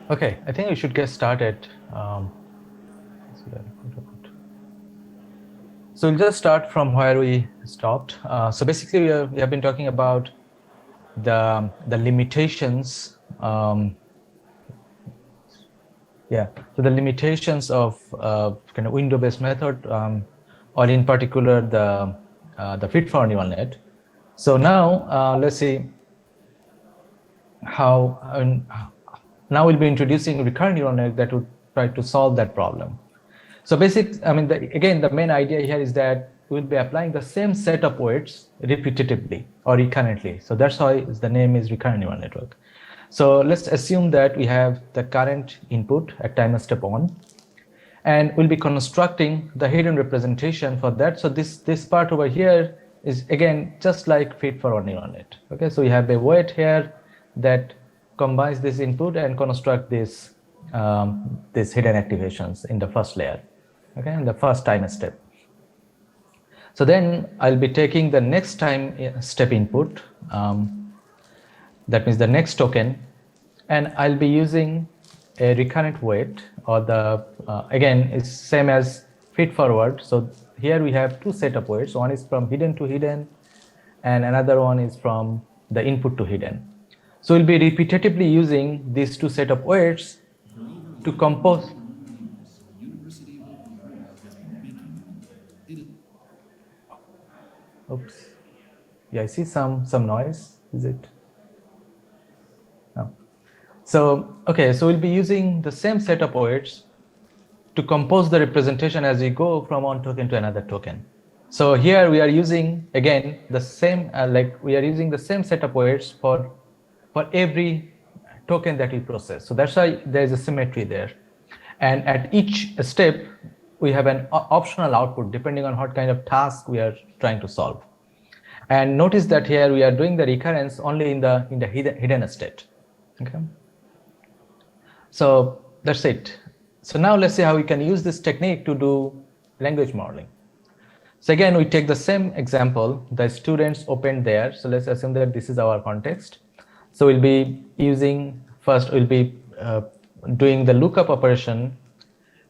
Okay, I think we should get started. So we'll just start from where we stopped. So basically, we have been talking about the limitations. So the limitations of kind of window-based method, or in particular the fit-forward neural net. So now let's see how. Now we'll be introducing recurrent neural net that would try to solve that problem. So again, the main idea here is that we'll be applying the same set of weights repetitively or recurrently. So that's why the name is recurrent neural network. So let's assume that we have the current input at time step 1, and we'll be constructing the hidden representation for that. So this part over here is again just like feed-forward neural net. Okay, so we have a weight here that combines this input and construct this hidden activations in the first layer. Okay, in the first time step. So then I'll be taking the next time step input, that means the next token, and I'll be using a recurrent weight, or the again it's same as feed forward. So here we have two set of weights. One is from hidden to hidden, and another one is from the input to hidden. So we'll be repetitively using these two set of weights to compose. Oops. Yeah, I see some noise. Is it? No. So, okay, so we'll be using the same set of weights to compose the representation as we go from one token to another token. So here we are using, again, the same, we are using the same set of weights for every token that we process. So that's why there is a symmetry there. And at each step, we have an optional output depending on what kind of task we are trying to solve. And notice that here we are doing the recurrence only in the hidden state. Okay. So that's it. So now let's see how we can use this technique to do language modeling. So again, we take the same example. The students opened there. So let's assume that this is our context. So we'll be using, first we'll be doing the lookup operation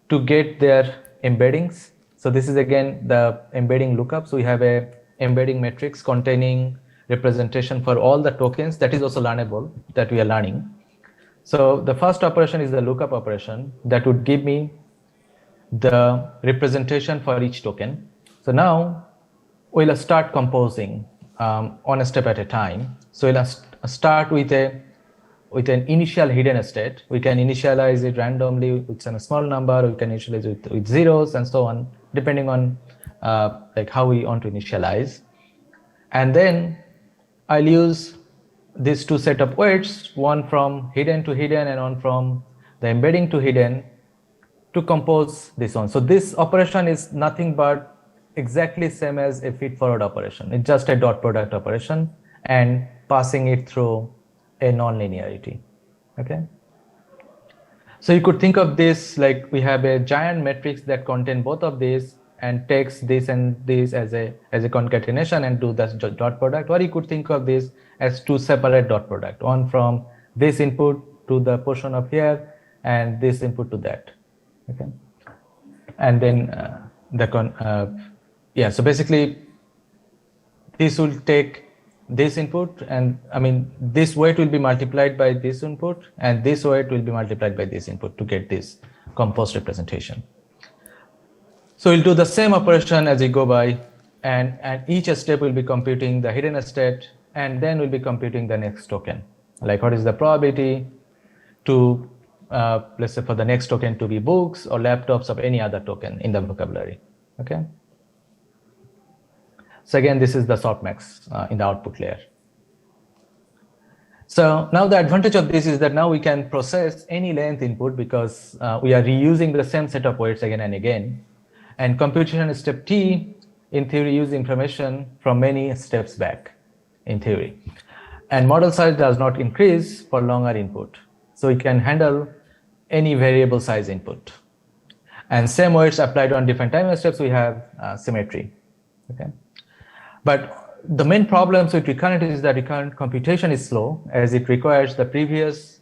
to get their embeddings. So this is again the embedding lookup. So we have a embedding matrix containing representation for all the tokens that is also learnable, that we are learning. So the first operation is the lookup operation that would give me the representation for each token. So now we'll start composing one step at a time. So we'll start with an initial hidden state. We can initialize it randomly with a small number. We can initialize it with zeros and so on, depending on like how we want to initialize. And then I'll use these two set of weights, one from hidden to hidden and one from the embedding to hidden, to compose this one. So this operation is nothing but exactly same as a feed forward operation. It's just a dot product operation and passing it through a non-linearity. Okay. So you could think of this like we have a giant matrix that contain both of these and takes this and this as a concatenation and do this dot product. Or you could think of this as two separate dot product, one from this input to the portion of here and this input to that. Okay. And then so basically this will take this input, and this weight will be multiplied by this input, and this weight will be multiplied by this input to get this composed representation. So we'll do the same operation as we go by, and each step will be computing the hidden state, and then we'll be computing the next token. Like what is the probability to, let's say for the next token to be books or laptops of any other token in the vocabulary. Okay. So again, this is the softmax in the output layer. So now the advantage of this is that now we can process any length input because we are reusing the same set of weights again and again. And computation step T, in theory, use information from many steps back, in theory. And model size does not increase for longer input. So we can handle any variable size input. And same weights applied on different time steps, we have symmetry. Okay. But the main problems with recurrent is that recurrent computation is slow, as it requires the previous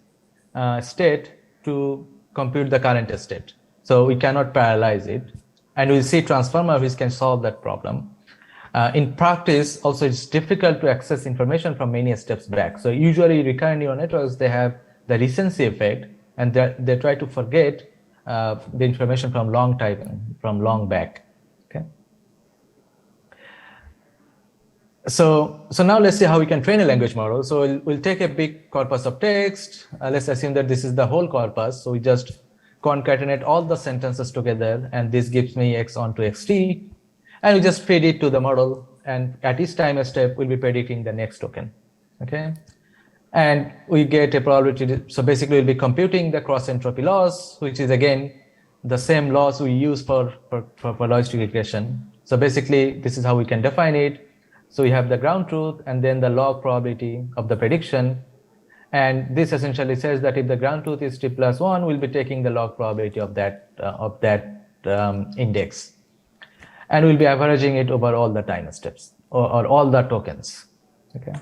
state to compute the current state. So we cannot parallelize it. And we'll see transformer which can solve that problem. In practice, also it's difficult to access information from many steps back. So usually recurrent neural networks, they have the recency effect, and they try to forget the information from long back. Okay. So now let's see how we can train a language model. So we'll take a big corpus of text. Let's assume that this is the whole corpus. So we just concatenate all the sentences together, and this gives me x onto xt. And we just feed it to the model, and at each time step, we'll be predicting the next token. Okay. And we get a probability. So basically, we'll be computing the cross entropy loss, which is again the same loss we use for logistic regression. So basically, this is how we can define it. So we have the ground truth and then the log probability of the prediction. And this essentially says that if the ground truth is t plus 1, we'll be taking the log probability of that index. And we'll be averaging it over all the time steps or all the tokens. Okay.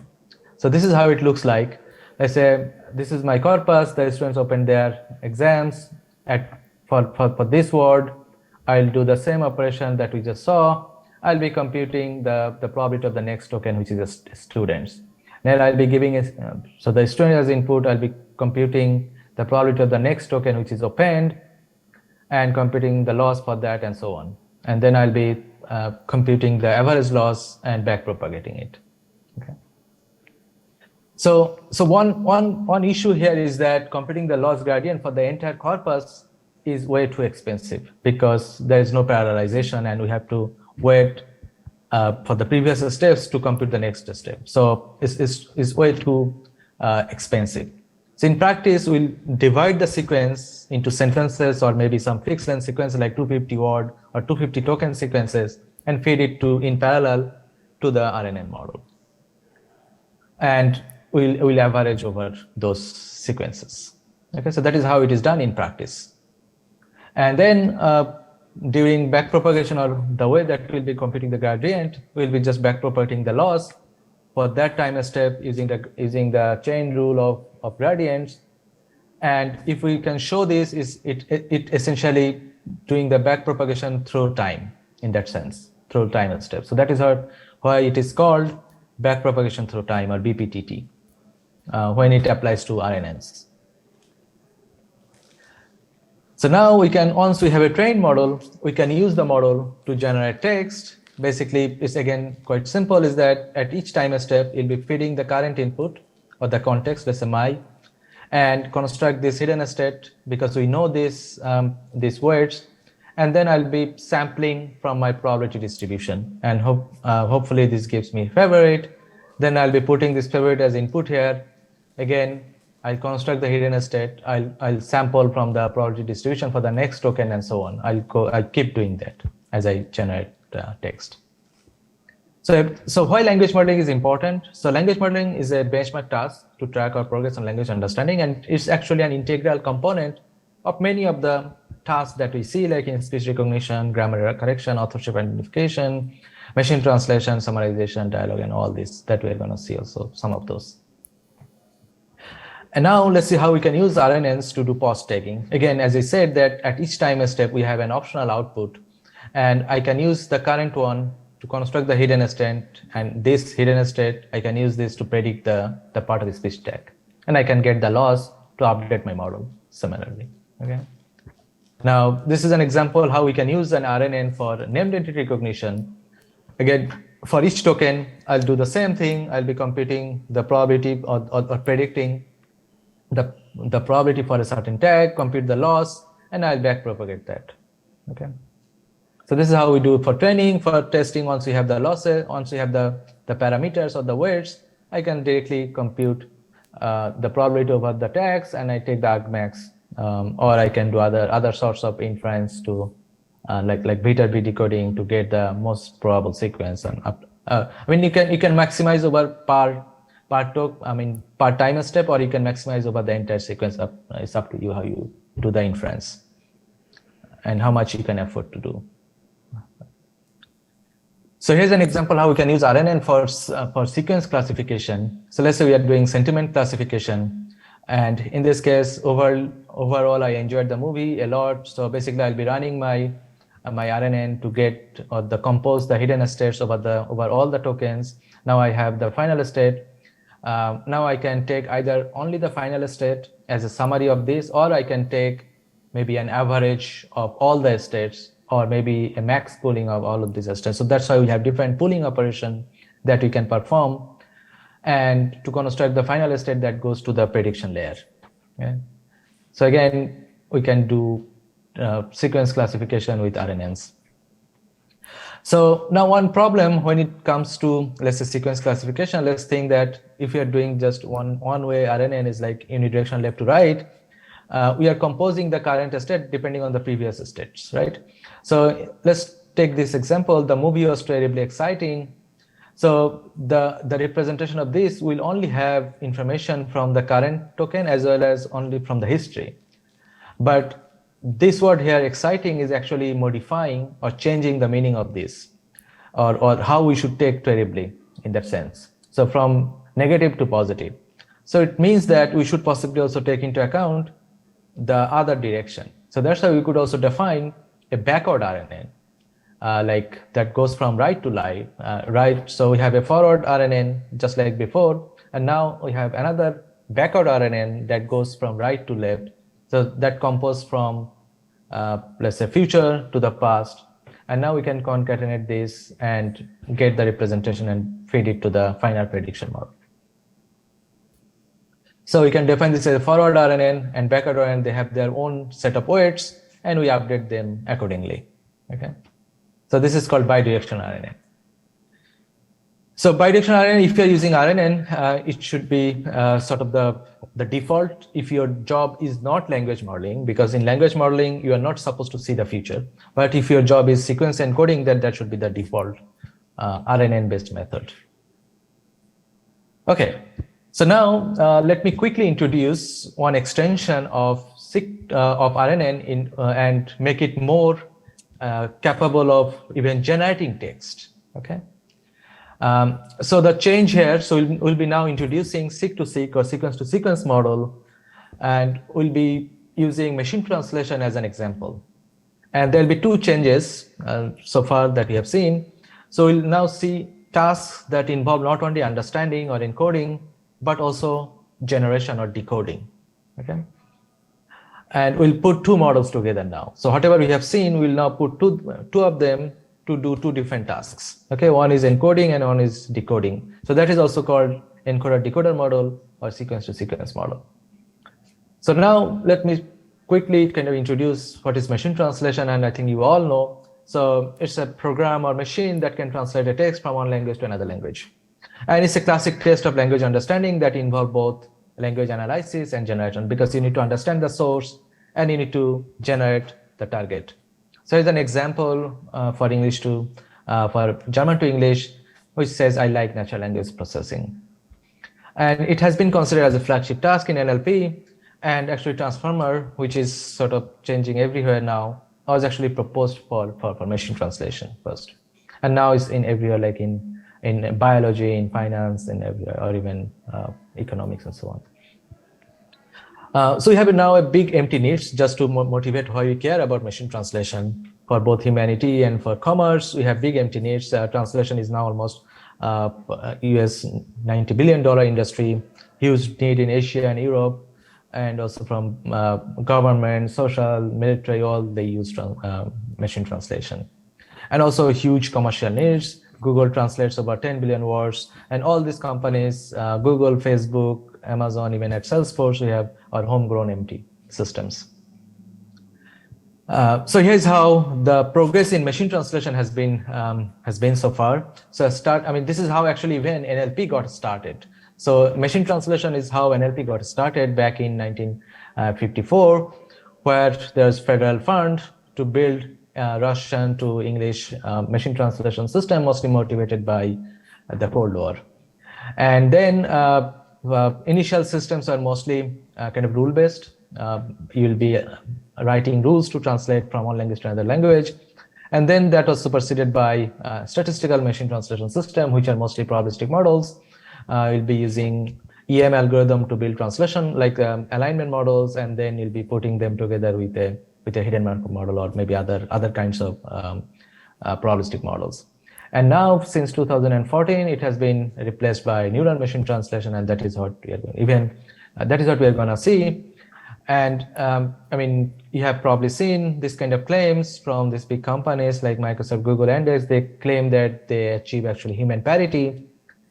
So this is how it looks like. Let's say this is my corpus. The students open their exams. For this word, I'll do the same operation that we just saw. I'll be computing the probability of the next token, which is the students. Then I'll be giving it, so the student as input, I'll be computing the probability of the next token, which is opened, and computing the loss for that and so on. And then I'll be computing the average loss and backpropagating it. Okay. So one issue here is that computing the loss gradient for the entire corpus is way too expensive because there is no parallelization, and we have to wait for the previous steps to compute the next step. So it's way too expensive. So in practice, we'll divide the sequence into sentences or maybe some fixed length sequence like 250 word or 250 token sequences and feed it in parallel to the RNN model. And we'll average over those sequences. Okay, so that is how it is done in practice. And then during backpropagation, or the way that we'll be computing the gradient, we'll be just backpropagating the loss for that time step using the chain rule of gradients. And if we can show this, it essentially doing the backpropagation through time in that sense, through time step. So that is why it is called backpropagation through time, or BPTT, when it applies to RNNs. So now once we have a trained model, we can use the model to generate text. Basically, it's again quite simple, is that at each time step, it'll be feeding the current input or the context, let's say my, and construct this hidden state because we know these words. And then I'll be sampling from my probability distribution, and hopefully this gives me favorite. Then I'll be putting this favorite as input here. Again, I'll construct the hidden state. I'll sample from the probability distribution for the next token and so on. I'll keep doing that as I generate text. So why language modeling is important? So language modeling is a benchmark task to track our progress on language understanding, and it's actually an integral component of many of the tasks that we see, like in speech recognition, grammar correction, authorship identification, machine translation, summarization, dialogue, and all this that we're going to see also some of those. And now let's see how we can use RNNs to do pause tagging. Again, as I said, that at each time step, we have an optional output, and I can use the current one to construct the hidden state, and this hidden state, I can use this to predict the part of the speech tag, and I can get the loss to update my model similarly. Okay. Now, this is an example how we can use an RNN for named entity recognition. Again, for each token, I'll do the same thing. I'll be computing the probability or predicting the probability for a certain tag, compute the loss, and I'll backpropagate that. Okay. So this is how we do it for training. For testing, once we have the losses, once we have the parameters or the weights, I can directly compute the probability over the tags, and I take the argmax, or I can do other sorts of inference to like Viterbi decoding to get the most probable sequence. And I mean, you can maximize over per time step, or you can maximize over the entire sequence. It's up to you how you do the inference and how much you can afford to do. So here's an example how we can use RNN for sequence classification. So let's say we are doing sentiment classification. And in this case, overall, I enjoyed the movie a lot. So basically, I'll be running my RNN to get or the compose the hidden states over all the tokens. Now I have the final state. Now I can take either only the final state as a summary of this, or I can take maybe an average of all the states, or maybe a max pooling of all of these states. So that's why we have different pooling operation that we can perform, and to construct the final state that goes to the prediction layer. Okay? So again, we can do sequence classification with RNNs. So now one problem when it comes to, let's say, sequence classification, let's think that if you're doing just one way RNN is like unidirectional left to right, we are composing the current state depending on the previous states, right? So let's take this example. The movie was terribly exciting. So the representation of this will only have information from the current token as well as only from the history. But this word here, exciting, is actually modifying or changing the meaning of this, or how we should take terribly in that sense. So from negative to positive. So it means that we should possibly also take into account the other direction. So that's why we could also define a backward RNN, like that goes from right to right. So we have a forward RNN just like before, and now we have another backward RNN that goes from right to left. So that composed from, let's say, future to the past. And now we can concatenate this and get the representation and feed it to the final prediction model. So we can define this as a forward RNN and backward RNN. They have their own set of weights, and we update them accordingly. Okay. So this is called bidirectional RNN. So bidirectional RNN, if you're using RNN, it should be sort of the default if your job is not language modeling, because in language modeling, you are not supposed to see the future. But if your job is sequence encoding, then that should be the default RNN-based method. Okay, so now let me quickly introduce one extension of RNN and make it more capable of even generating text. Okay. So the change here, so we'll be now introducing seq-to-seq or sequence-to-sequence model, and we'll be using machine translation as an example. And there'll be two changes so far that we have seen. So we'll now see tasks that involve not only understanding or encoding, but also generation or decoding. Okay. And we'll put two models together now. So whatever we have seen, we'll now put two of them to do two different tasks. Okay, one is encoding and one is decoding. So that is also called encoder-decoder model or sequence-to-sequence model. So now let me quickly kind of introduce what is machine translation, and I think you all know. So it's a program or machine that can translate a text from one language to another language. And it's a classic test of language understanding that involves both language analysis and generation, because you need to understand the source and you need to generate the target. So here's an example for German to English, which says, I like natural language processing. And it has been considered as a flagship task in NLP, and actually Transformer, which is sort of changing everywhere now, was actually proposed for machine translation first. And now it's in everywhere, like in biology, in finance, in everywhere, or even economics and so on. So we have now a big empty niche just to motivate why we care about machine translation for both humanity and for commerce. We have big empty niche. Translation is now almost US $90 billion industry, huge need in Asia and Europe, and also from government, social, military, all they use machine translation. And also huge commercial needs. Google translates over 10 billion words, and all these companies, Google, Facebook, Amazon, even at Salesforce, we have our homegrown empty systems. So here's how the progress in machine translation has been so far. So this is how actually when NLP got started. So machine translation is how NLP got started back in 1954, where there's federal fund to build Russian to English machine translation system, mostly motivated by the Cold War. And then initial systems are mostly kind of rule-based. You'll be writing rules to translate from one language to another language. And then that was superseded by statistical machine translation system, which are mostly probabilistic models. You'll be using EM algorithm to build translation, like alignment models, and then you'll be putting them together with a hidden Markov model or maybe other kinds of probabilistic models. And now, since 2014, it has been replaced by neural machine translation, and that is what we are going, that is what we are going to see. And I mean, you have probably seen this kind of claims from these big companies like Microsoft, Google, and others. They claim that they achieve actually human parity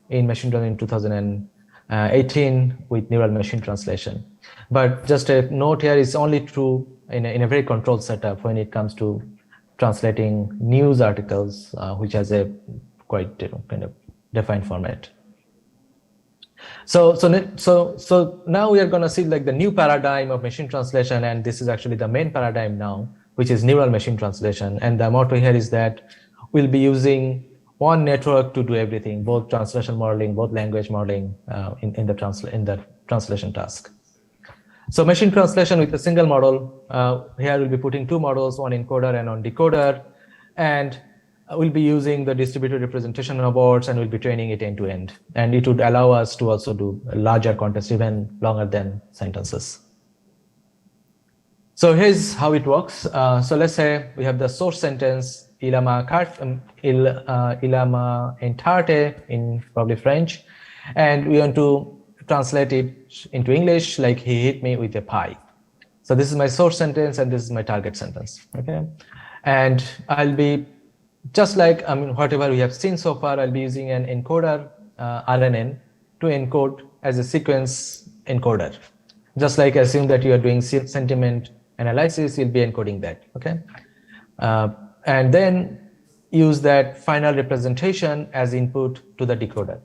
in machine learning in 2018 with neural machine translation. But just a note here, it's only true in a very controlled setup when it comes to translating news articles, which has a quite kind of defined format. So now we are going to see like the new paradigm of machine translation, and this is actually the main paradigm now, which is neural machine translation. And the motto here is that we'll be using one network to do everything, both translation modeling, both language modeling in the translation task. So machine translation with a single model. Here we'll be putting two models, one encoder and one decoder, and we'll be using the distributed representation robots, and we'll be training it end to end. And it would allow us to also do a larger context, even longer than sentences. So here's how it works. So let's say we have the source sentence, il a entarte in probably French, and we want to translate it into English like he hit me with a pie. So this is my source sentence and this is my target sentence, okay? And I'll be, just like whatever we have seen so far, I'll be using an encoder RNN to encode as a sequence encoder. Just like assume that you are doing sentiment analysis, you'll be encoding that, okay? And then use that final representation as input to the decoder.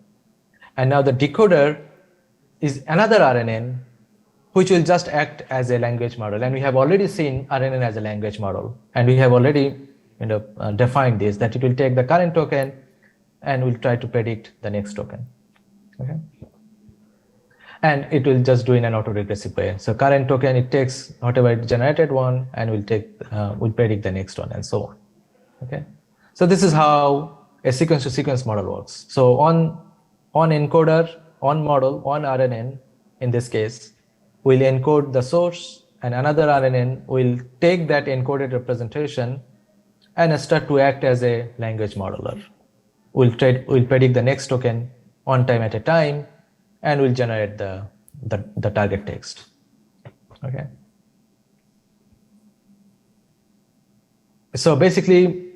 And now the decoder is another RNN which will just act as a language model. And we have already seen RNN as a language model. And we have already defined this, that it will take the current token and will try to predict the next token. Okay. And it will just do in an autoregressive way. So current token, it takes whatever it generated one and will predict the next one and so on. Okay. So this is how a sequence to sequence model works. So on encoder, on model, on RNN, in this case, will encode the source, and another RNN will take that encoded representation and start to act as a language modeler. Will predict the next token one time at a time, and will generate the target text. Okay. So basically,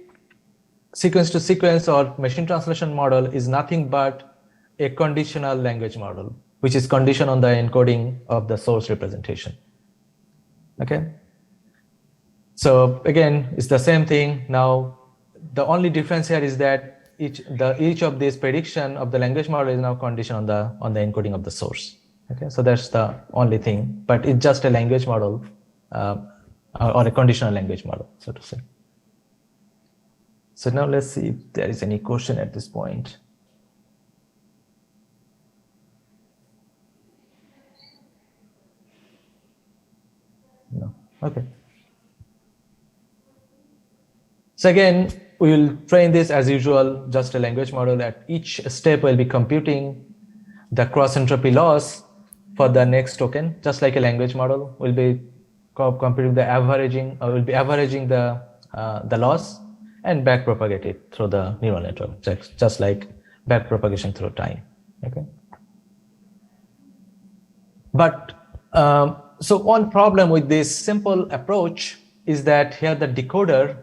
sequence to sequence or machine translation model is nothing but a conditional language model, which is conditioned on the encoding of the source representation. Okay. So again, it's the same thing. Now, the only difference here is that each of these prediction of the language model is now conditioned on the encoding of the source. Okay. So that's the only thing, but it's just a language model or a conditional language model, so to say. So now let's see if there is any question at this point. No. Okay. So again, we will train this as usual, just a language model. At each step, we'll be computing the cross entropy loss for the next token, just like a language model. We'll be computing the averaging, or we'll be averaging the loss and back propagate it through the neural network, just like back propagation through time. Okay. But so one problem with this simple approach is that here the decoder,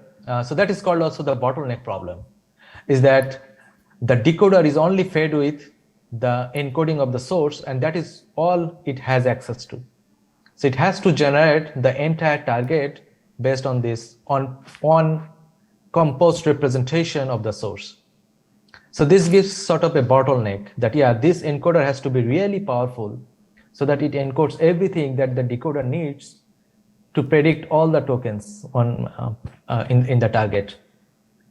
so that is called also the bottleneck problem, is that the decoder is only fed with the encoding of the source, and that is all it has access to. So it has to generate the entire target based on this on composed representation of the source. So this gives sort of a bottleneck that, yeah, this encoder has to be really powerful so that it encodes everything that the decoder needs to predict all the tokens in the target.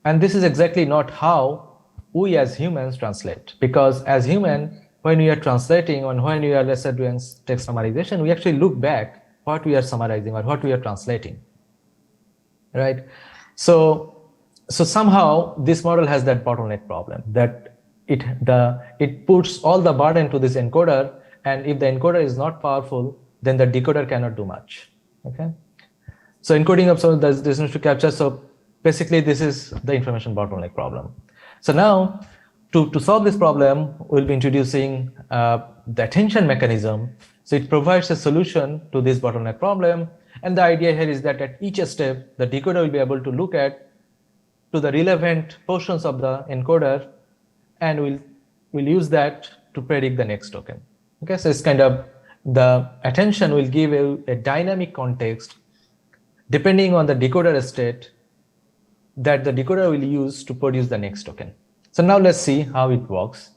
And this is exactly not how we as humans translate, because as human, when we are translating or when we are, let's say, doing text summarization, we actually look back what we are summarizing or what we are translating, right? So somehow this model has that bottleneck problem, that it puts all the burden to this encoder, and if the encoder is not powerful, then the decoder cannot do much. Okay. So encoding of some the distance to capture. So basically, this is the information bottleneck problem. So now, to solve this problem, we'll be introducing the attention mechanism. So it provides a solution to this bottleneck problem. And the idea here is that at each step, the decoder will be able to look at to the relevant portions of the encoder, and we'll use that to predict the next token. Okay, so it's kind of the attention will give a dynamic context depending on the decoder state that the decoder will use to produce the next token. So now let's see how it works.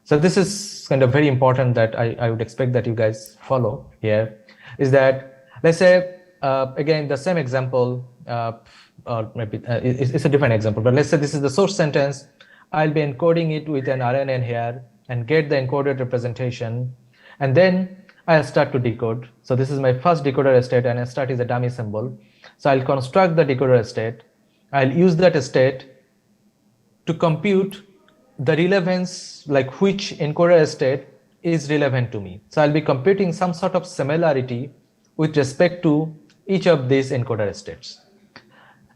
So this is kind of very important that I would expect that you guys follow here, is that let's say, again, the same example, or maybe it's a different example, but let's say this is the source sentence. I'll be encoding it with an RNN here and get the encoded representation, and then I'll start to decode. So this is my first decoder state, and start is a dummy symbol. So I'll construct the decoder state. I'll use that state to compute the relevance, like which encoder state is relevant to me. So I'll be computing some sort of similarity with respect to each of these encoder states.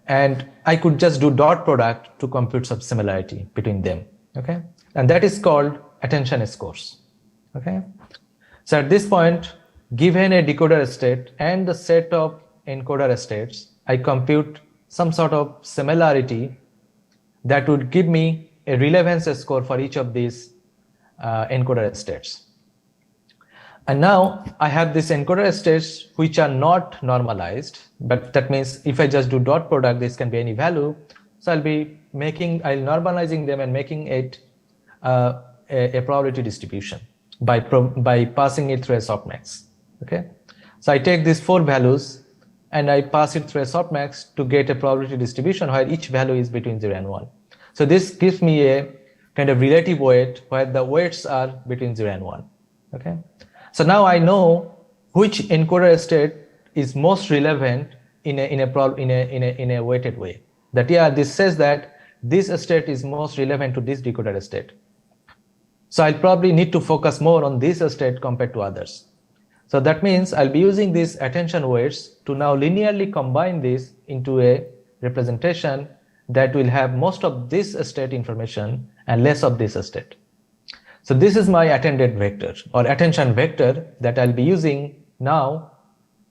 And I could just do dot product to compute some similarity between them. Okay. And that is called attention scores. Okay. So at this point, given a decoder state and the set of encoder states, I compute some sort of similarity that would give me a relevance score for each of these encoder states. And now I have these encoder states which are not normalized, but that means if I just do dot product, this can be any value. So I'll normalizing them and making it a probability distribution by passing it through a softmax. Okay. So I take these 4 values and I pass it through a softmax to get a probability distribution where each value is between 0 and 1. So this gives me a kind of relative weight where the weights are between 0 and 1. Okay. So now I know which encoder state is most relevant in a weighted way. That this says that this state is most relevant to this decoder state. So I'll probably need to focus more on this state compared to others. So that means I'll be using these attention weights to now linearly combine this into a representation that will have most of this state information and less of this state. So this is my attended vector or attention vector that I'll be using now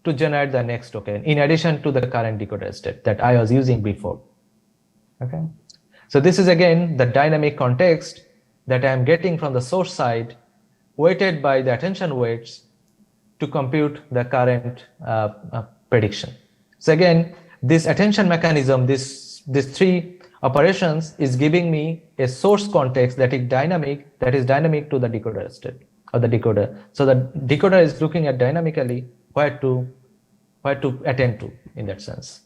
to generate the next token in addition to the current decoder state that I was using before. Okay. So this is again the dynamic context that I am getting from the source side, weighted by the attention weights to compute the current prediction. So again, this attention mechanism, these 3 operations is giving me a source context that is dynamic to the decoder state or the decoder. So the decoder is looking at dynamically where to attend to in that sense.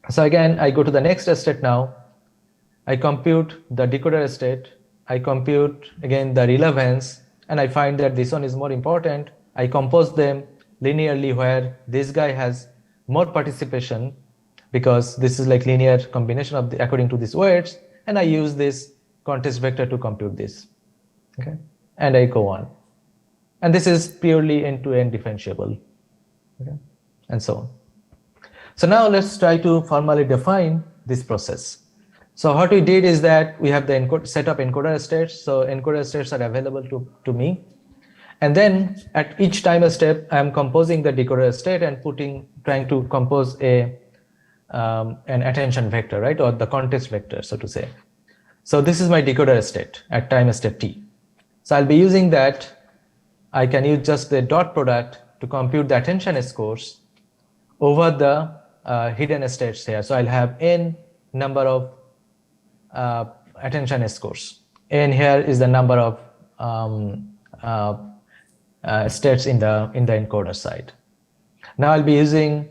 So again, I go to the next state now. I compute the decoder state. I compute again the relevance, and I find that this one is more important. I compose them linearly where this guy has more participation because this is like linear combination of according to these weights, and I use this context vector to compute this. Okay, and I go on, and this is purely end-to-end differentiable. Okay, and so on. So now let's try to formally define this process. So what we did is that we have the set of encoder states. So encoder states are available to me. And then at each time step, I am composing the decoder state and trying to compose an attention vector, right? Or the context vector, so to say. So this is my decoder state at time step t. So I'll be using that. I can use just the dot product to compute the attention scores over the hidden states here. So I'll have n number of attention scores. N here is the number of states in the encoder side. Now I'll be using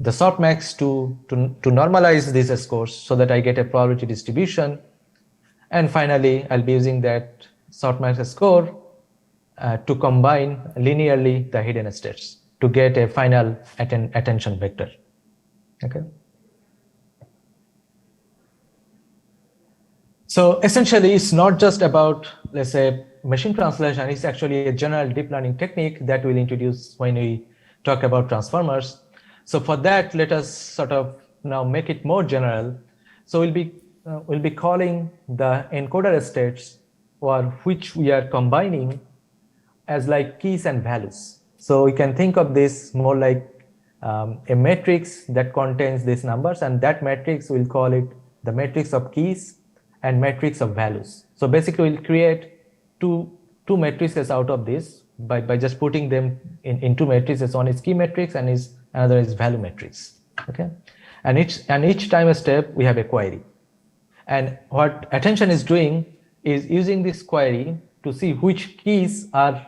the softmax to normalize these scores so that I get a probability distribution. And finally, I'll be using that softmax score to combine linearly the hidden states to get a final attention vector. Okay. So essentially, it's not just about let's say machine translation is actually a general deep learning technique that we'll introduce when we talk about transformers. So for that, let us sort of now make it more general. So we'll be calling the encoder states, or which we are combining, as like keys and values. So we can think of this more like a matrix that contains these numbers, and that matrix, we'll call it the matrix of keys and matrix of values. So basically we'll create two matrices out of this by just putting them in two matrices. One is key matrix and another is value matrix. Okay, and each time step we have a query, and what attention is doing is using this query to see which keys are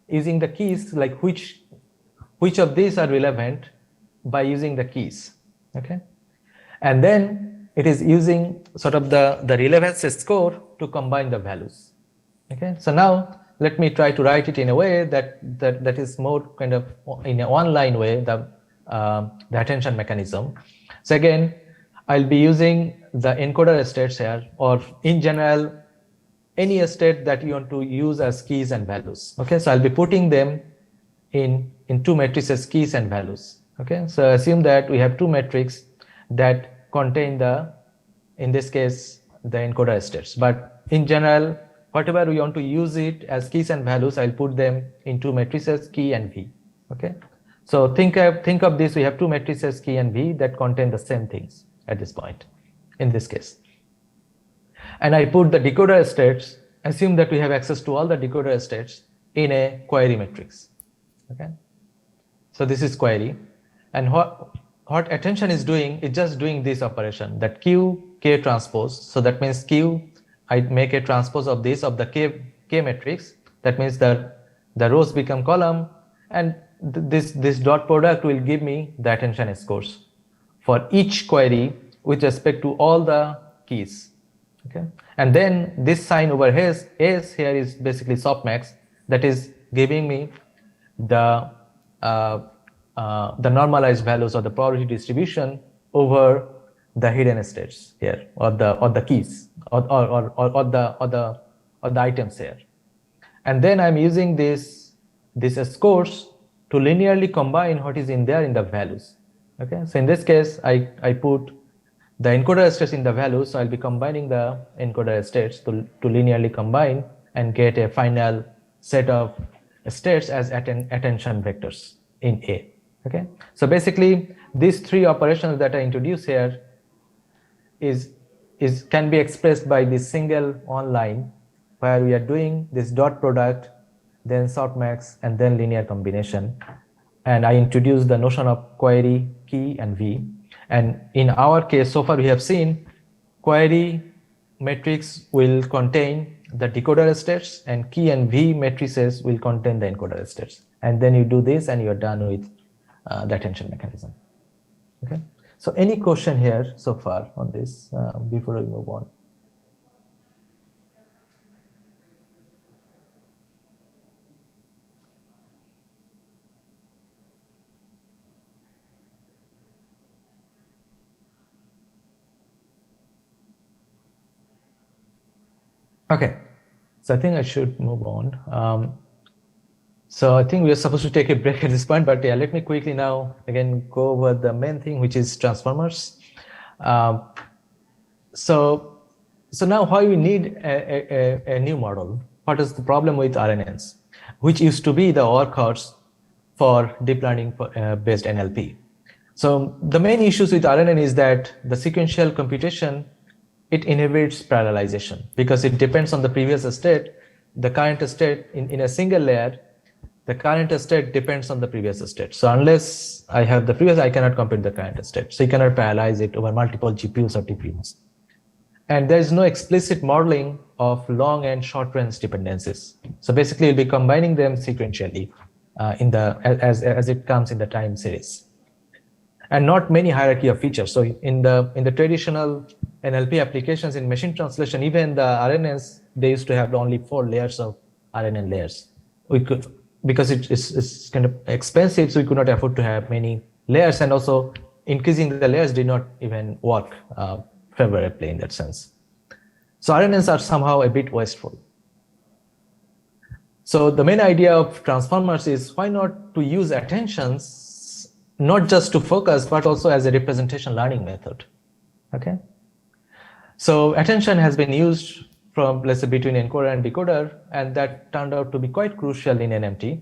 using the keys, like which of these are relevant by using the keys. Okay, and then it is using sort of the relevance score to combine the values. Okay, so now let me try to write it in a way that is more kind of in a one-line way, the attention mechanism. So again, I'll be using the encoder states here, or in general, any state that you want to use as keys and values. Okay, so I'll be putting them in two matrices, keys and values. Okay, so assume that we have two matrices that contain in this case, the encoder states. But in general, whatever we want to use it as keys and values, I'll put them in two matrices, key and v. Okay, so think of this. We have two matrices, key and v, that contain the same things at this point, in this case. And I put the decoder states, assume that we have access to all the decoder states in a query matrix. Okay, so this is query, and what attention is doing is just doing this operation, that q k transpose. So that means q, I make a transpose of this, of the k matrix. That means that the rows become column, and this dot product will give me the attention scores for each query with respect to all the keys. Okay, and then this sign over here, S here, is basically softmax, that is giving me the normalized values or the probability distribution over the hidden states here, or the keys, or the items here. And then I'm using this scores to linearly combine what is in there in the values. Okay, so in this case, I put the encoder states in the values, so I'll be combining the encoder states to linearly combine and get a final set of states as attention vectors in A. Okay, so basically these three operations that I introduce here can be expressed by this single one line, where we are doing this dot product, then softmax, and then linear combination. And I introduce the notion of query, key, and v. And in our case, so far we have seen query matrix will contain the decoder states, and key and v matrices will contain the encoder states. And then you do this and you're done with the attention mechanism. Okay, so any question here so far on this before we move on? Okay, so I think I should move on. So I think we are supposed to take a break at this point, but yeah, let me quickly now again go over the main thing, which is transformers. So now why we need a new model? What is the problem with RNNs, which used to be the workhorse for deep learning based NLP? So the main issues with RNN is that the sequential computation, it inhibits parallelization because it depends on the previous state. The current state in a single layer, the current state depends on the previous state. So unless I have the previous, I cannot compute the current state. So you cannot parallelize it over multiple GPUs or TPUs. And there is no explicit modeling of long and short range dependencies. So basically you'll be combining them sequentially as it comes in the time series. And not many hierarchy of features. So in the traditional NLP applications in machine translation, even the RNNs, they used to have only 4 layers of RNN layers. Because it's kind of expensive, so we could not afford to have many layers, and also increasing the layers did not even work favorably in that sense. So RNNs are somehow a bit wasteful. So the main idea of transformers is why not to use attentions, not just to focus, but also as a representation learning method. Okay. So attention has been used from, let's say, between encoder and decoder, and that turned out to be quite crucial in NMT.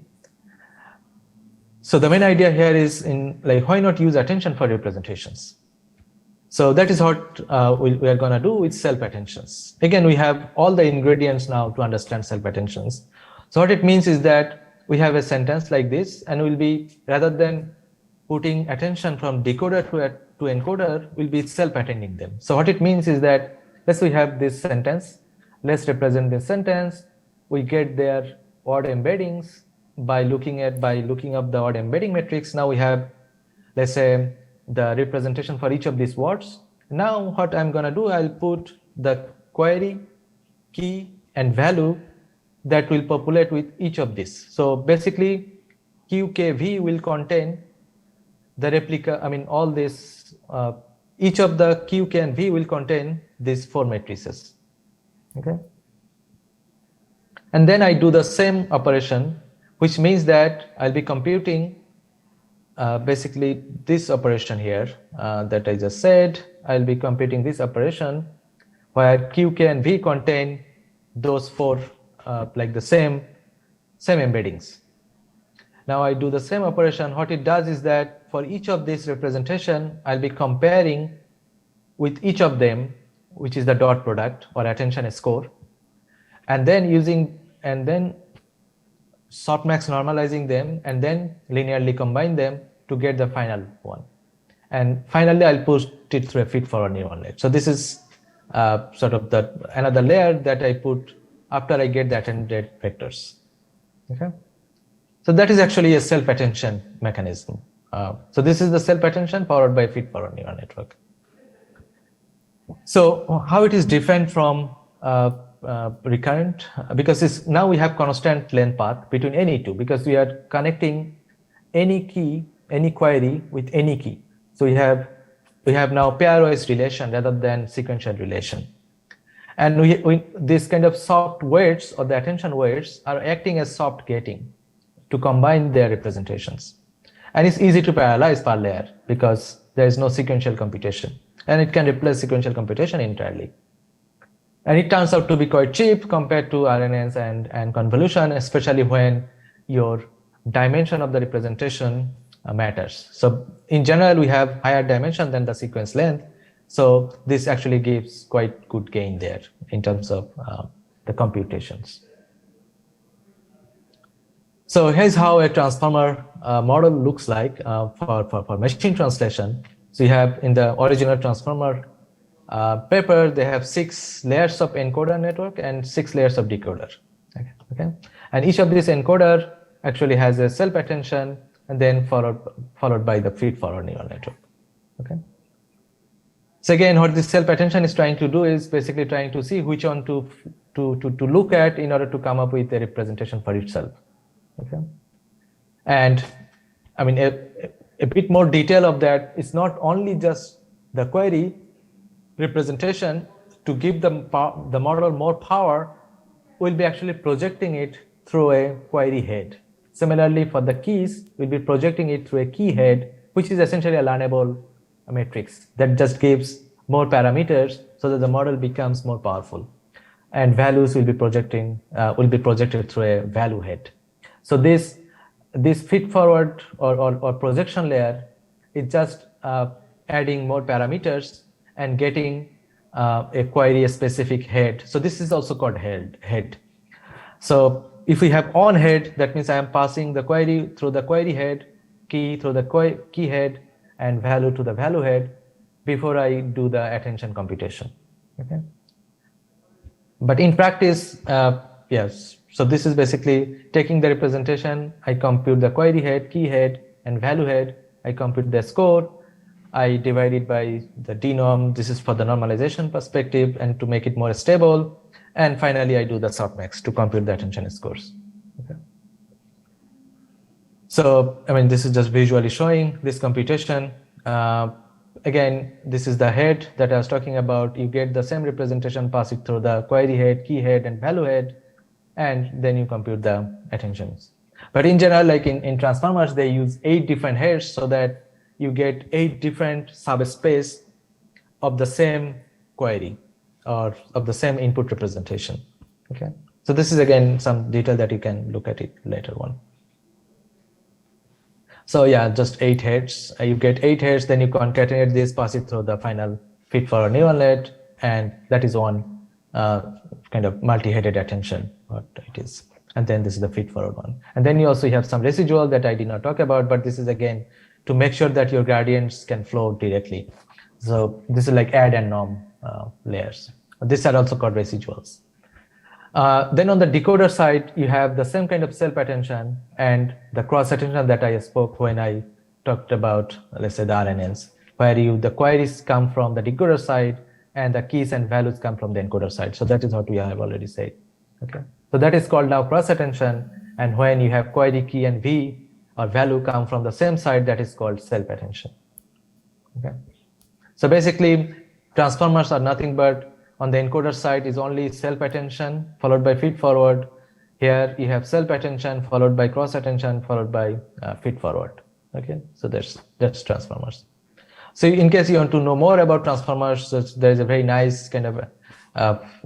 So the main idea here is in like, why not use attention for representations? So that is what we are going to do with self-attentions. Again, we have all the ingredients now to understand self-attentions. So what it means is that we have a sentence like this, and we'll be, rather than putting attention from decoder to encoder, we'll be self-attending them. So what it means is that, let's we have this sentence, let's represent this sentence, we get their word embeddings by looking up the word embedding matrix. Now we have, let's say, the representation for each of these words. Now what I'm going to do, I'll put the query, key, and value that will populate with each of these. So basically, QKV will contain the replica, all this, each of the Q, K, and V will contain these 4 matrices. Okay. And then I do the same operation, which means that I'll be computing basically this operation here that I just said. I'll be computing this operation where Q, K, and V contain those 4 like the same embeddings. Now I do the same operation. What it does is that for each of these representation, I'll be comparing with each of them, which is the dot product or attention score, and then softmax normalizing them, and then linearly combine them to get the final one. And finally, I'll push it through a feed-forward neural net. So this is sort of another layer that I put after I get the attended vectors. Okay. So that is actually a self-attention mechanism. So this is the self-attention powered by feed-forward neural network. So how it is different from recurrent? Because now we have constant length path between any two, because we are connecting any key, any query with any key. So we have now pairwise relation rather than sequential relation. And this kind of soft weights or the attention weights are acting as soft gating to combine their representations. And it's easy to parallelize per layer because there is no sequential computation, and it can replace sequential computation entirely. And it turns out to be quite cheap compared to RNNs and convolution, especially when your dimension of the representation matters. So in general, we have higher dimension than the sequence length. So this actually gives quite good gain there in terms of the computations. So here's how a transformer model looks like for machine translation. So you have in the original transformer paper, they have 6 layers of encoder network and 6 layers of decoder. Okay. And each of these encoder actually has a self-attention and then followed by the feed-forward neural network. Okay. So again, what this self-attention is trying to do is basically trying to see which one to look at in order to come up with a representation for itself. Okay. And a bit more detail of that, it's not only just the query representation. To give the model more power, we'll be actually projecting it through a query head. Similarly, for the keys, we'll be projecting it through a key head, which is essentially a learnable matrix that just gives more parameters so that the model becomes more powerful. And values will be projected through a value head. So this feed-forward or projection layer is just adding more parameters and getting a query-specific head. So this is also called head. So if we have on head, that means I am passing the query through the query head, key through the key head, and value to the value head before I do the attention computation. Okay. But in practice, yes. So this is basically taking the representation. I compute the query head, key head, and value head. I compute the score. I divide it by the denorm. This is for the normalization perspective and to make it more stable. And finally, I do the softmax to compute the attention scores. Okay. So, this is just visually showing this computation. Again, this is the head that I was talking about. You get the same representation, pass it through the query head, key head, and value head. and then you compute the attentions. But in general, like in transformers, they use 8 different heads so that you get 8 different subspace of the same query or of the same input representation. Okay, so this is again some detail that you can look at it later on. So yeah, just 8 heads. You get 8 heads, then you concatenate this, pass it through the final feed-forward neural net, and that is one kind of multi-headed attention, what it is. And then this is the feed-forward one. And then you also have some residual that I did not talk about, but this is again to make sure that your gradients can flow directly. So this is like add and norm layers. These are also called residuals. Then on the decoder side, you have the same kind of self-attention and the cross-attention that I spoke when I talked about, let's say, the RNNs, where the queries come from the decoder side and the keys and values come from the encoder side. So that is what we have already said. Okay, so that is called now cross-attention, and when you have query key and V or value come from the same side, that is called self-attention. Okay, so basically transformers are nothing but on the encoder side is only self-attention followed by feed-forward. Here you have self-attention followed by cross-attention followed by feed-forward. Okay, so that's transformers. So in case you want to know more about transformers, there is a very nice kind of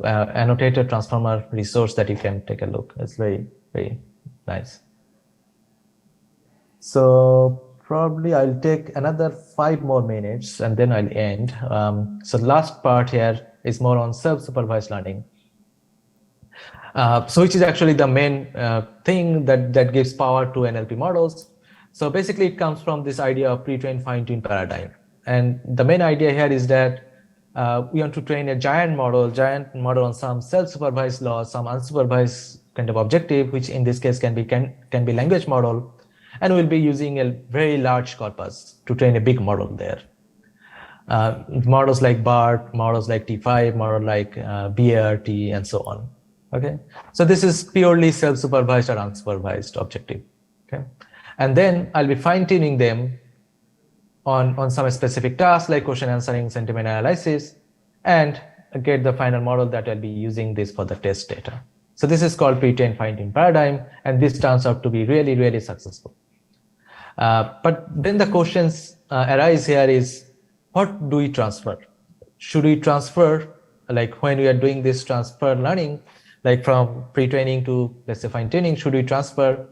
annotated transformer resource that you can take a look. It's very, very nice. So probably I'll take another 5 more minutes and then I'll end. So the last part here is more on self-supervised learning. So which is actually the main thing that gives power to NLP models. So basically it comes from this idea of pre-trained fine-tuned paradigm. And the main idea here is that we want to train a giant model on some self-supervised law, some unsupervised kind of objective, which in this case can be language model, and we'll be using a very large corpus to train a big model there. Models like BART, models like T5, model like BART, and so on. Okay, so this is purely self-supervised or unsupervised objective. Okay, and then I'll be fine-tuning them on some specific tasks like question answering, sentiment analysis, and get the final model that I'll be using this for the test data. So this is called pre-trained fine-tuned paradigm, and this turns out to be really, really successful. But then the questions arise here is, what do we transfer? Should we transfer, like when we are doing this transfer learning, like from pre-training to, let's say, fine-tuning, should we transfer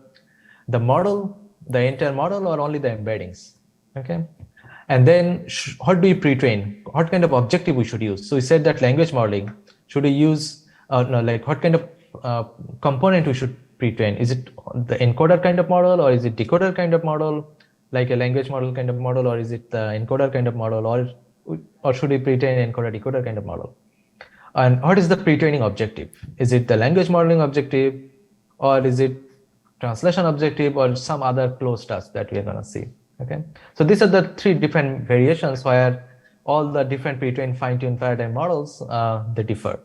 the model, the entire model, or only the embeddings? Okay, and then what do we pre-train? What kind of objective we should use? So we said that language modeling, should we use, like what kind of component we should pre-train? Is it the encoder kind of model, or is it decoder kind of model, like a language model kind of model, or is it the encoder kind of model, or should we pre-train encoder decoder kind of model? And what is the pre-training objective? Is it the language modeling objective, or is it translation objective, or some other closed task that we are going to see? Okay, so these are the 3 different variations where all the different pre-trained fine-tuned paradigm models they differ.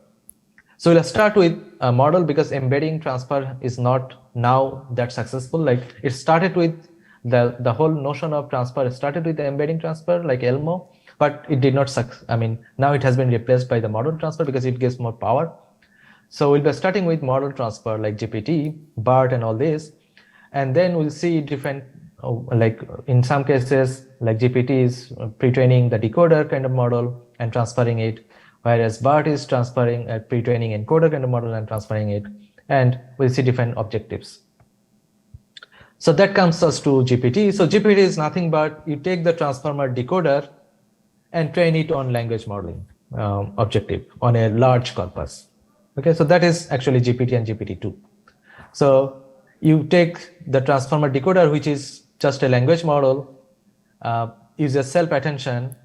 So let's start with a model, because embedding transfer is not now that successful. Like it started with the whole notion of transfer started with the embedding transfer, like Elmo, but it did not succeed. I mean, now it has been replaced by the model transfer because it gives more power. So we'll be starting with model transfer like GPT, BART, and all this, and then we'll see different. Like in some cases, like GPT is pre-training the decoder kind of model and transferring it, whereas BART is transferring pre-training encoder kind of model and transferring it, and we'll see different objectives. So that comes us to GPT. So GPT is nothing but you take the transformer decoder and train it on language modeling objective on a large corpus. Okay, so that is actually GPT and GPT-2. So you take the transformer decoder, which is just a language model, uses self-attention,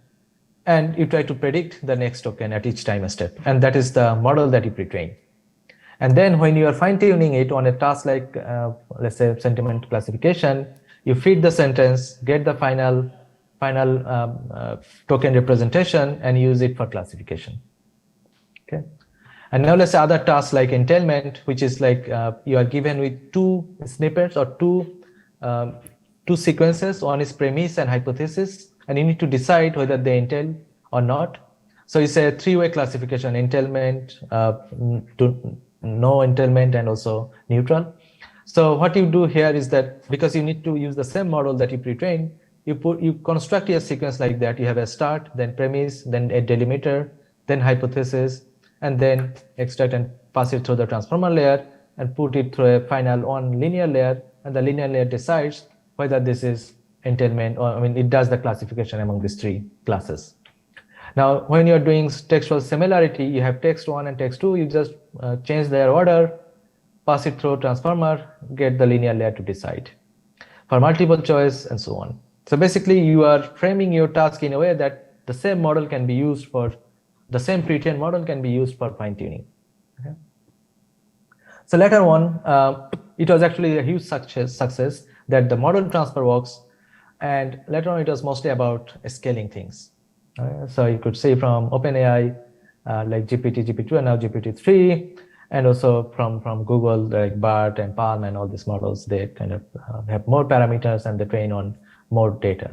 and you try to predict the next token at each time step. And that is the model that you pre-train. And then when you are fine-tuning it on a task like, let's say, sentiment classification, you feed the sentence, get the final token representation, and use it for classification. Okay. And now let's say other tasks like entailment, which is like you are given with 2 snippets or two sequences. One is premise and hypothesis, and you need to decide whether they entail or not. So it's a 3-way classification: entailment, no entailment and also neutral. So what you do here is that because you need to use the same model that you pre-trained, you construct your sequence like that. You have a start, then premise, then a delimiter, then hypothesis, and then extract and pass it through the transformer layer and put it through a final one linear layer, and the linear layer decides whether this is entailment, or I mean it does the classification among these three classes. Now when you're doing textual similarity, you have text 1 and text 2, you just change their order, pass it through transformer, get the linear layer to decide for multiple choice and so on. So basically you are framing your task in a way that the same model can be used for, the same pre-trained model can be used for fine-tuning. Okay. So later on, it was actually a huge success that the model transfer works, and later on it was mostly about scaling things. So you could say from OpenAI, like GPT, GPT-2, and now GPT-3, and also from Google, like BART and Palm and all these models, they kind of have more parameters and they train on more data.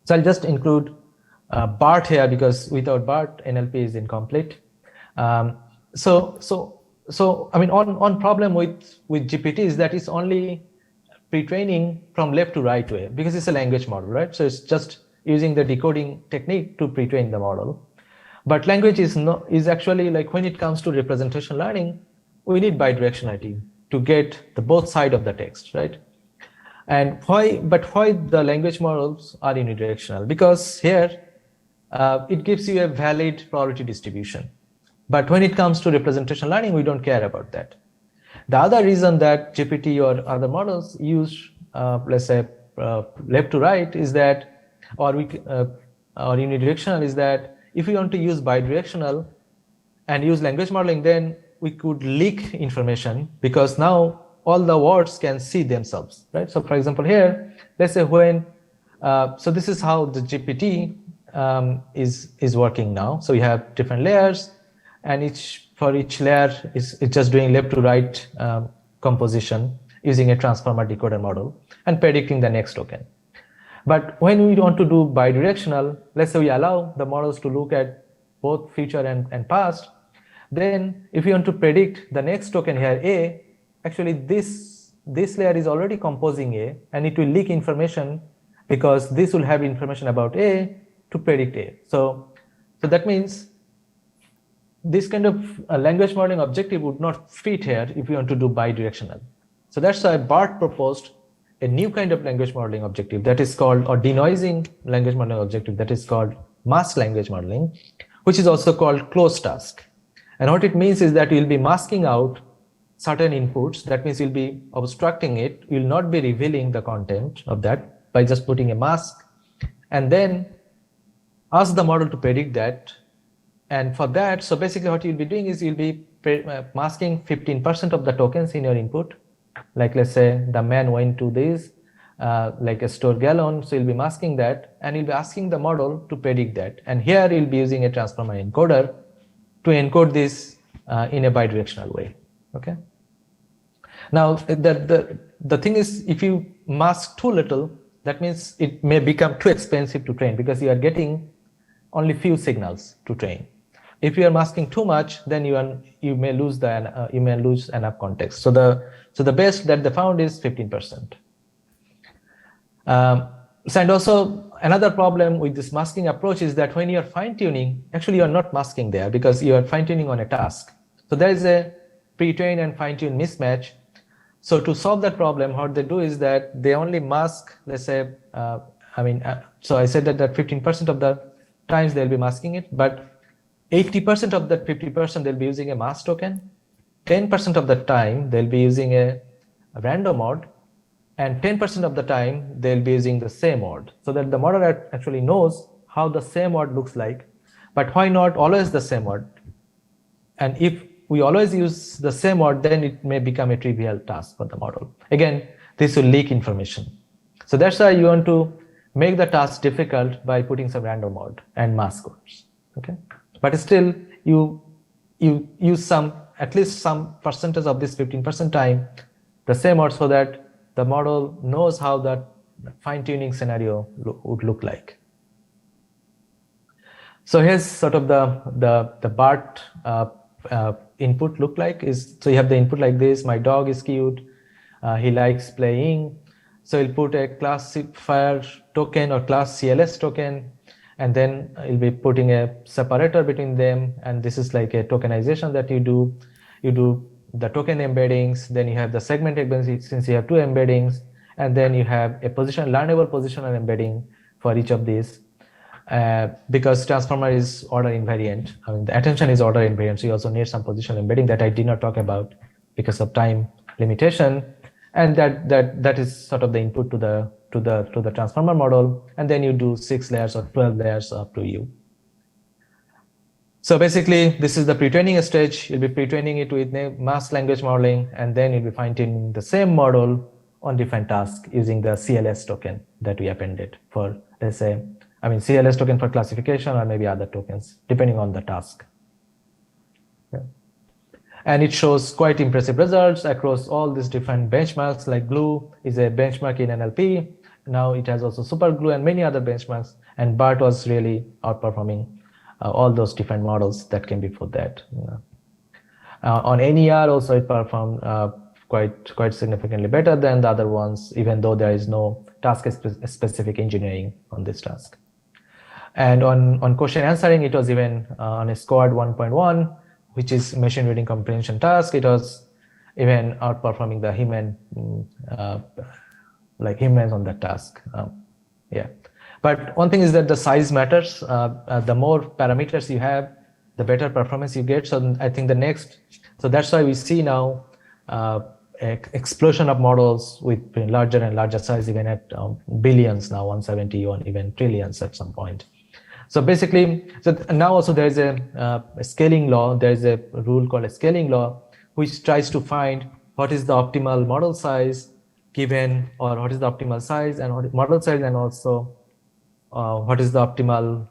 So I'll just include BART here because without BART, NLP is incomplete. So I mean, one problem with GPT is that it's only pre-training from left to right way because it's a language model, right? So it's just using the decoding technique to pre-train the model. But language is actually, like, when it comes to representation learning, we need bidirectionality to get the both side of the text, right? And why the language models are unidirectional? Because here it gives you a valid probability distribution. But when it comes to representation learning, we don't care about that. The other reason that GPT or other models use, let's say, left to right is that, or unidirectional is that, if we want to use bidirectional and use language modeling, then we could leak information because now all the words can see themselves, right? So for example, here, let's say when, so this is how the GPT is working now. So you have different layers, and for each layer it's just doing left to right composition using a transformer decoder model and predicting the next token. But when we want to do bidirectional, let's say we allow the models to look at both future and past, then if you want to predict the next token here, A, actually this layer is already composing A, and it will leak information because this will have information about A to predict A. So that means this kind of language modeling objective would not fit here if you want to do bidirectional. So that's why BART proposed a new kind of language modeling objective that is called, or denoising language modeling objective that is called masked language modeling, which is also called closed task. And what it means is that you'll be masking out certain inputs. That means you'll be obstructing it. You'll not be revealing the content of that by just putting a mask, and then ask the model to predict that. And for that, so basically what you'll be doing is you'll be masking 15% of the tokens in your input. Like let's say the man went to this, like a store gallon, so you'll be masking that, and you'll be asking the model to predict that. And here you'll be using a transformer encoder to encode this in a bidirectional way. Okay. Now the thing is, if you mask too little, that means it may become too expensive to train because you are getting only few signals to train. If you are masking too much, then you may lose enough context. So the best that they found is 15%. And also another problem with this masking approach is that when you are fine-tuning, actually you are not masking there because you are fine-tuning on a task. So there is a pre-train and fine-tune mismatch. So to solve that problem, what they do is that they only mask, let's say, so I said that 15% of the times they'll be masking it, but 80% of that 50% they'll be using a mask token. 10% of the time they'll be using a random mode, and 10% of the time they'll be using the same mode, so that the model actually knows how the same mode looks like. But why not always the same mode? And if we always use the same mode, then it may become a trivial task for the model. Again, this will leak information. So that's why you want to make the task difficult by putting some random mode and mask codes. Okay, but still you use at least some percentage of this 15% time the same mode, so that the model knows how that fine-tuning scenario would look like. So here's sort of the BART input look like is, so you have the input like this: my dog is cute, he likes playing. So you'll put a classifier token or class CLS token, and then you'll be putting a separator between them, and this is like a tokenization that you do. You do the token embeddings, then you have the segment embeddings since you have two embeddings, and then you have a learnable positional embedding for each of these. Because transformer is order invariant, I mean the attention is order invariant, so you also need some positional embedding that I did not talk about because of time limitation, and that is sort of the input to the transformer model, and then you do 6 layers or 12 layers up to you. So basically, this is the pre-training stage. You'll be pre-training it with mass language modeling, and then you'll be fine-tuning the same model on different tasks using the CLS token that we appended for, let's say, I mean, CLS token for classification or maybe other tokens, depending on the task. Yeah. And it shows quite impressive results across all these different benchmarks, like Glue is a benchmark in NLP. Now it has also Super Glue and many other benchmarks, and BART was really outperforming all those different models that came before that. On NER also it performed quite significantly better than the other ones, even though there is no task-specific engineering on this task. And on question answering, it was even on a scored 1.1, which is machine reading comprehension task. It was even outperforming the human, like humans on that task. Yeah. But one thing is that the size matters. The more parameters you have, the better performance you get. So I think so that's why we see now explosion of models with larger and larger size, even at billions now, 170 or even trillions at some point. So basically, so now also there is a scaling law. There is a rule called a scaling law, which tries to find what is the optimal model size given, or what is the optimal size and what is model size, and also what is the optimal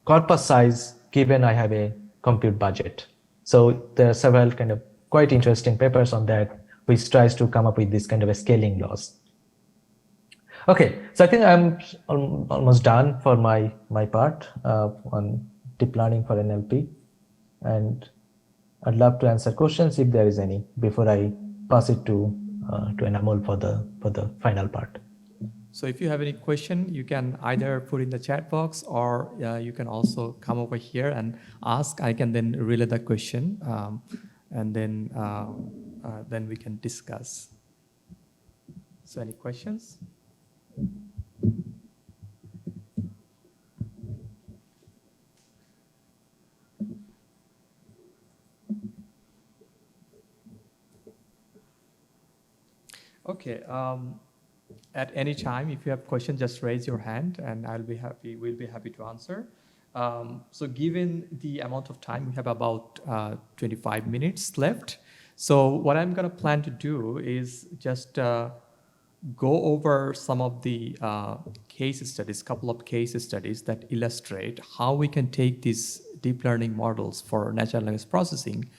corpus size given I have a compute budget. So there are several kind of quite interesting papers on that, which tries to come up with this kind of a scaling laws. Okay, so I think I'm almost done for my part on deep learning for NLP, and I'd love to answer questions if there is any before I pass it to Enamul for the final part. So if you have any question, you can either put in the chat box, or you can also come over here and ask. I can then relay the question, and then we can discuss. So any questions? Okay. At any time, if you have questions, just raise your hand, and we'll be happy to answer. So given the amount of time, we have about 25 minutes left. So what I'm going to plan to do is just go over some of the case studies, couple of case studies that illustrate how we can take these deep learning models for natural language processing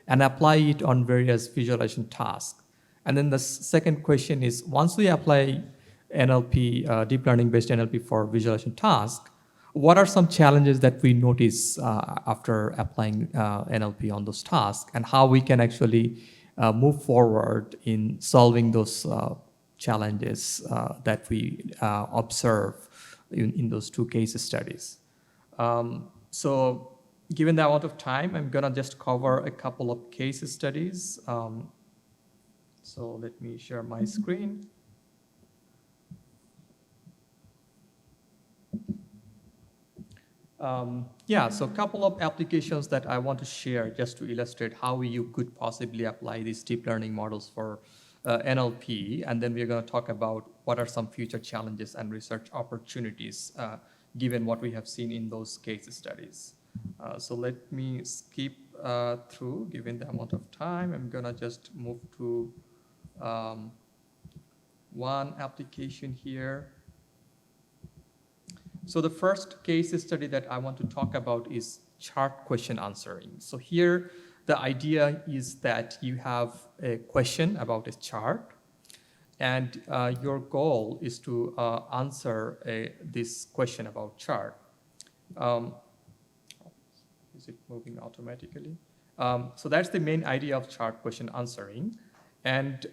and apply it on various visualization tasks. And then the second question is, once we apply NLP, deep learning based NLP for visualization task, what are some challenges that we notice after applying NLP on those tasks, and how we can actually move forward in solving those challenges that we observe in those two case studies. So given the amount of time, I'm gonna just cover a couple of case studies. So let me share my screen. Yeah, so a couple of applications that I want to share just to illustrate how you could possibly apply these deep learning models for NLP, and then we're going to talk about what are some future challenges and research opportunities given what we have seen in those case studies. So let me skip through, given the amount of time. I'm going to just move to one application here. So the first case study that I want to talk about is chart question answering. So here, the idea is that you have a question about a chart, and your goal is to answer this question about chart. Is it moving automatically? So that's the main idea of chart question answering. And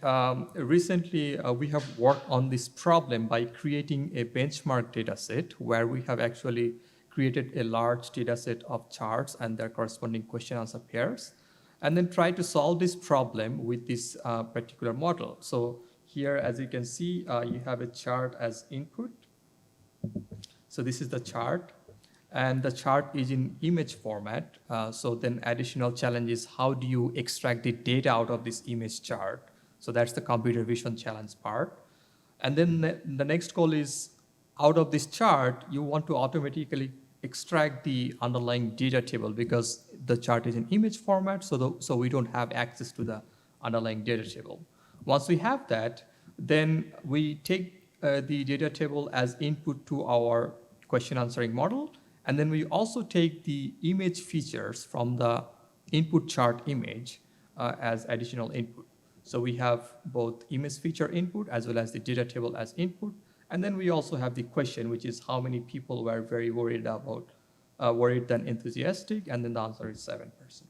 recently, we have worked on this problem by creating a benchmark data set where we have actually created a large data set of charts and their corresponding question answer pairs, and then try to solve this problem with this particular model. So here, as you can see, you have a chart as input. So this is the chart, and the chart is in image format. So then additional challenge is how do you extract the data out of this image chart? So that's the computer vision challenge part. And then the next goal is out of this chart, you want to automatically extract the underlying data table because the chart is in image format, so we don't have access to the underlying data table. Once we have that, then we take the data table as input to our question answering model, and then we also take the image features from the input chart image as additional input. So we have both image feature input as well as the data table as input. And then we also have the question, which is how many people were very worried than enthusiastic, and then the answer is 7%.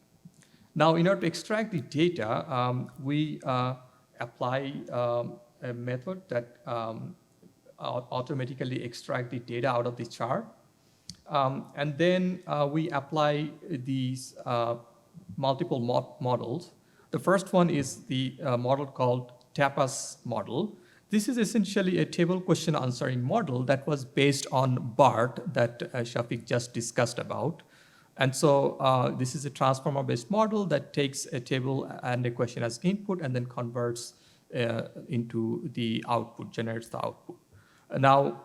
Now, in order to extract the data, we apply a method that automatically extract the data out of the chart. And then we apply these multiple models. The first one is the model called TAPAS model. This is essentially a table question answering model that was based on BART that Shafiq just discussed about. And so this is a transformer-based model that takes a table and a question as input and then converts into the output, generates the output. Now,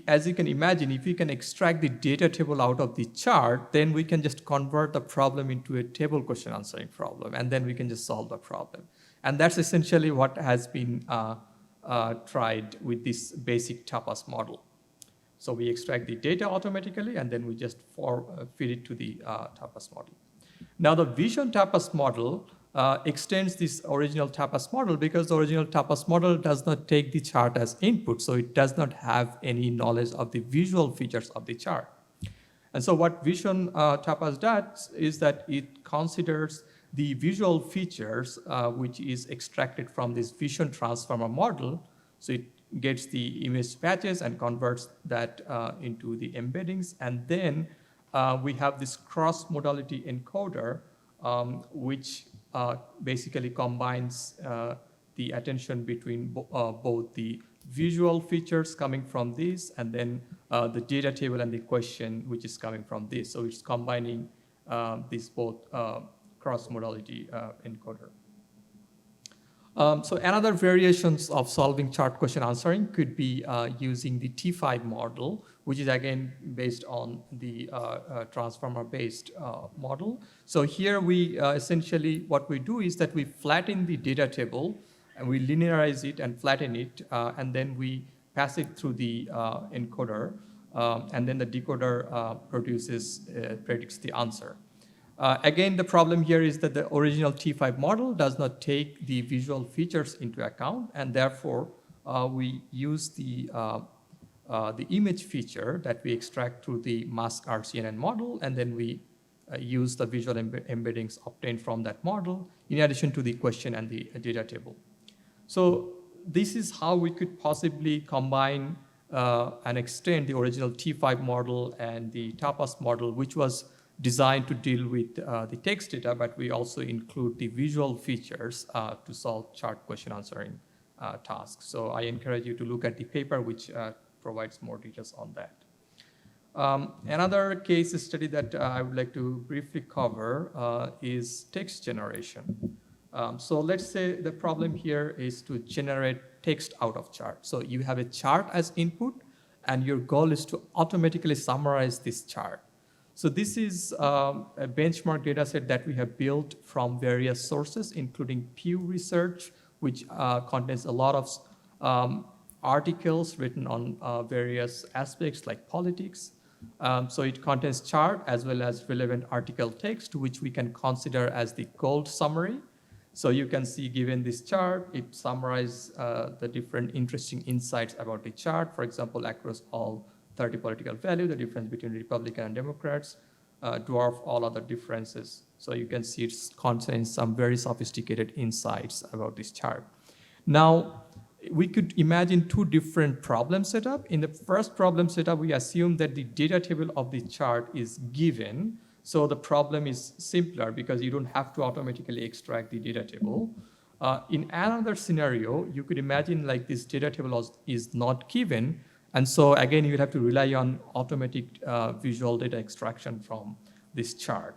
as you can imagine, if you can extract the data table out of the chart, then we can just convert the problem into a table question answering problem, and then we can just solve the problem. And that's essentially what has been tried with this basic TAPAS model. So we extract the data automatically, and then we just feed it to the TAPAS model. Now, the Vision TAPAS model extends this original TAPAS model because the original TAPAS model does not take the chart as input, so it does not have any knowledge of the visual features of the chart. And so what Vision TAPAS does is that it considers the visual features which is extracted from this Vision transformer model. So it gets the image patches and converts that into the embeddings. And then we have this cross-modality encoder, which basically combines the attention between both the visual features coming from this and then the data table and the question which is coming from this. So it's combining these both cross-modality encoder. So another variations of solving chart question answering could be using the T5 model, which is again based on the transformer-based model. So here we essentially what we do is that we flatten the data table and we linearize it and flatten it, and then we pass it through the encoder, and then the decoder predicts the answer. Again, the problem here is that the original T5 model does not take the visual features into account, and therefore we use the image feature that we extract through the mask RCNN model, and then we use the visual embeddings obtained from that model in addition to the question and the data table. So this is how we could possibly combine and extend the original T5 model and the TAPAS model, which was designed to deal with the text data, but we also include the visual features to solve chart question answering tasks. So I encourage you to look at the paper, which provides more details on that. Another case study that I would like to briefly cover is text generation. So let's say the problem here is to generate text out of chart. So you have a chart as input, and your goal is to automatically summarize this chart. So this is a benchmark data set that we have built from various sources, including Pew Research, which contains a lot of articles written on various aspects like politics. So it contains chart as well as relevant article text, which we can consider as the gold summary. So you can see, given this chart, it summarizes the different interesting insights about the chart. For example, across all 30 political values, the difference between Republican and Democrats, dwarf all other differences. So you can see it contains some very sophisticated insights about this chart. Now, we could imagine two different problem setup. In the first problem setup, we assume that the data table of the chart is given. So the problem is simpler because you don't have to automatically extract the data table. In another scenario, you could imagine like this data table is not given. And so again, you would have to rely on automatic visual data extraction from this chart.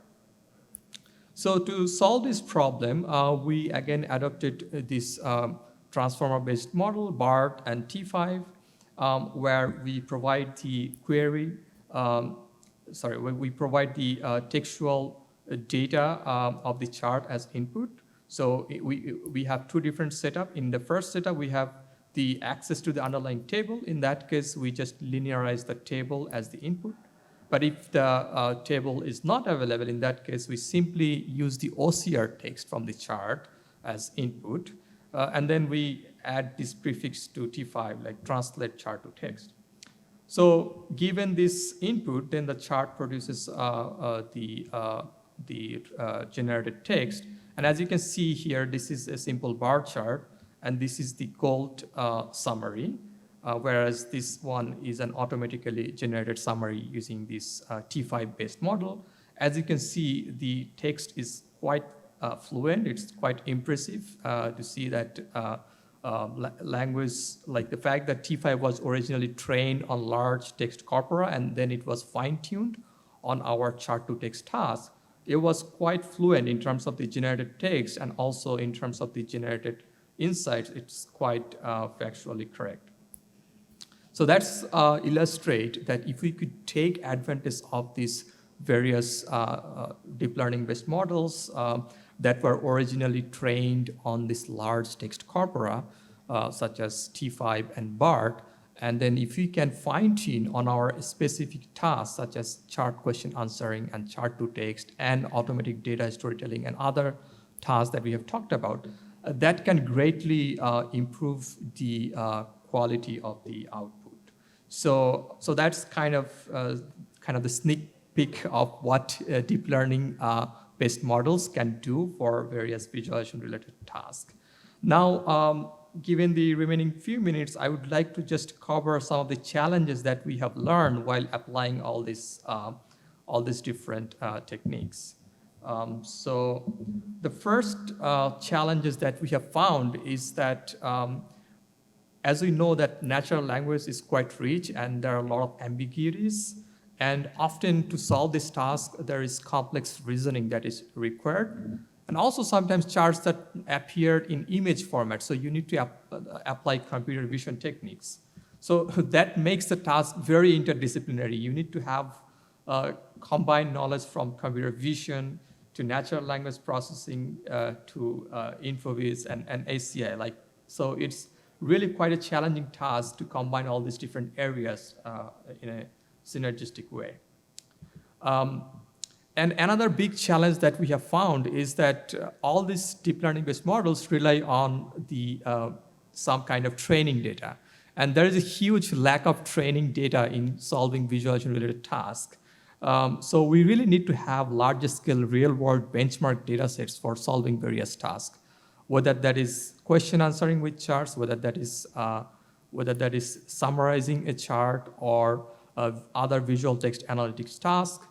So to solve this problem, we again adopted this transformer-based model, BART and T5, where we provide the query, we provide the textual data of the chart as input. So we have two different setups. In the first setup, we have the access to the underlying table. In that case, we just linearize the table as the input. But if the table is not available, in that case, we simply use the OCR text from the chart as input. And then we add this prefix to T5, like translate chart to text. So given this input, then the chart produces the generated text. And as you can see here, this is a simple bar chart, and this is the gold summary, whereas this one is an automatically generated summary using this T5-based model. As you can see, the text is quite fluent. It's quite impressive to see that language, like the fact that T5 was originally trained on large text corpora and then it was fine-tuned on our chart-to-text task. It was quite fluent in terms of the generated text and also in terms of the generated insights. It's quite factually correct. So that's illustrate that if we could take advantage of these various deep learning-based models that were originally trained on this large text corpora, such as T5 and BART, and then if we can fine-tune on our specific tasks, such as chart question answering and chart-to-text and automatic data storytelling and other tasks that we have talked about, that can greatly improve the quality of the output. So that's kind of the sneak peek of what deep learning based models can do for various visualization related tasks. Now, given the remaining few minutes, I would like to just cover some of the challenges that we have learned while applying all these different techniques. So the first challenges that we have found is that as we know that natural language is quite rich and there are a lot of ambiguities, and often to solve this task, there is complex reasoning that is required. And also sometimes charts that appear in image format, so you need to apply computer vision techniques. So that makes the task very interdisciplinary. You need to have combined knowledge from computer vision to natural language processing to INFOVIS and ACI. So it's really quite a challenging task to combine all these different areas in a synergistic way. And another big challenge that we have found is that all these deep learning-based models rely on some kind of training data. And there is a huge lack of training data in solving visualization-related tasks. So we really need to have larger-scale real-world benchmark data sets for solving various tasks, whether that is question answering with charts, whether that is summarizing a chart or other visual text analytics tasks.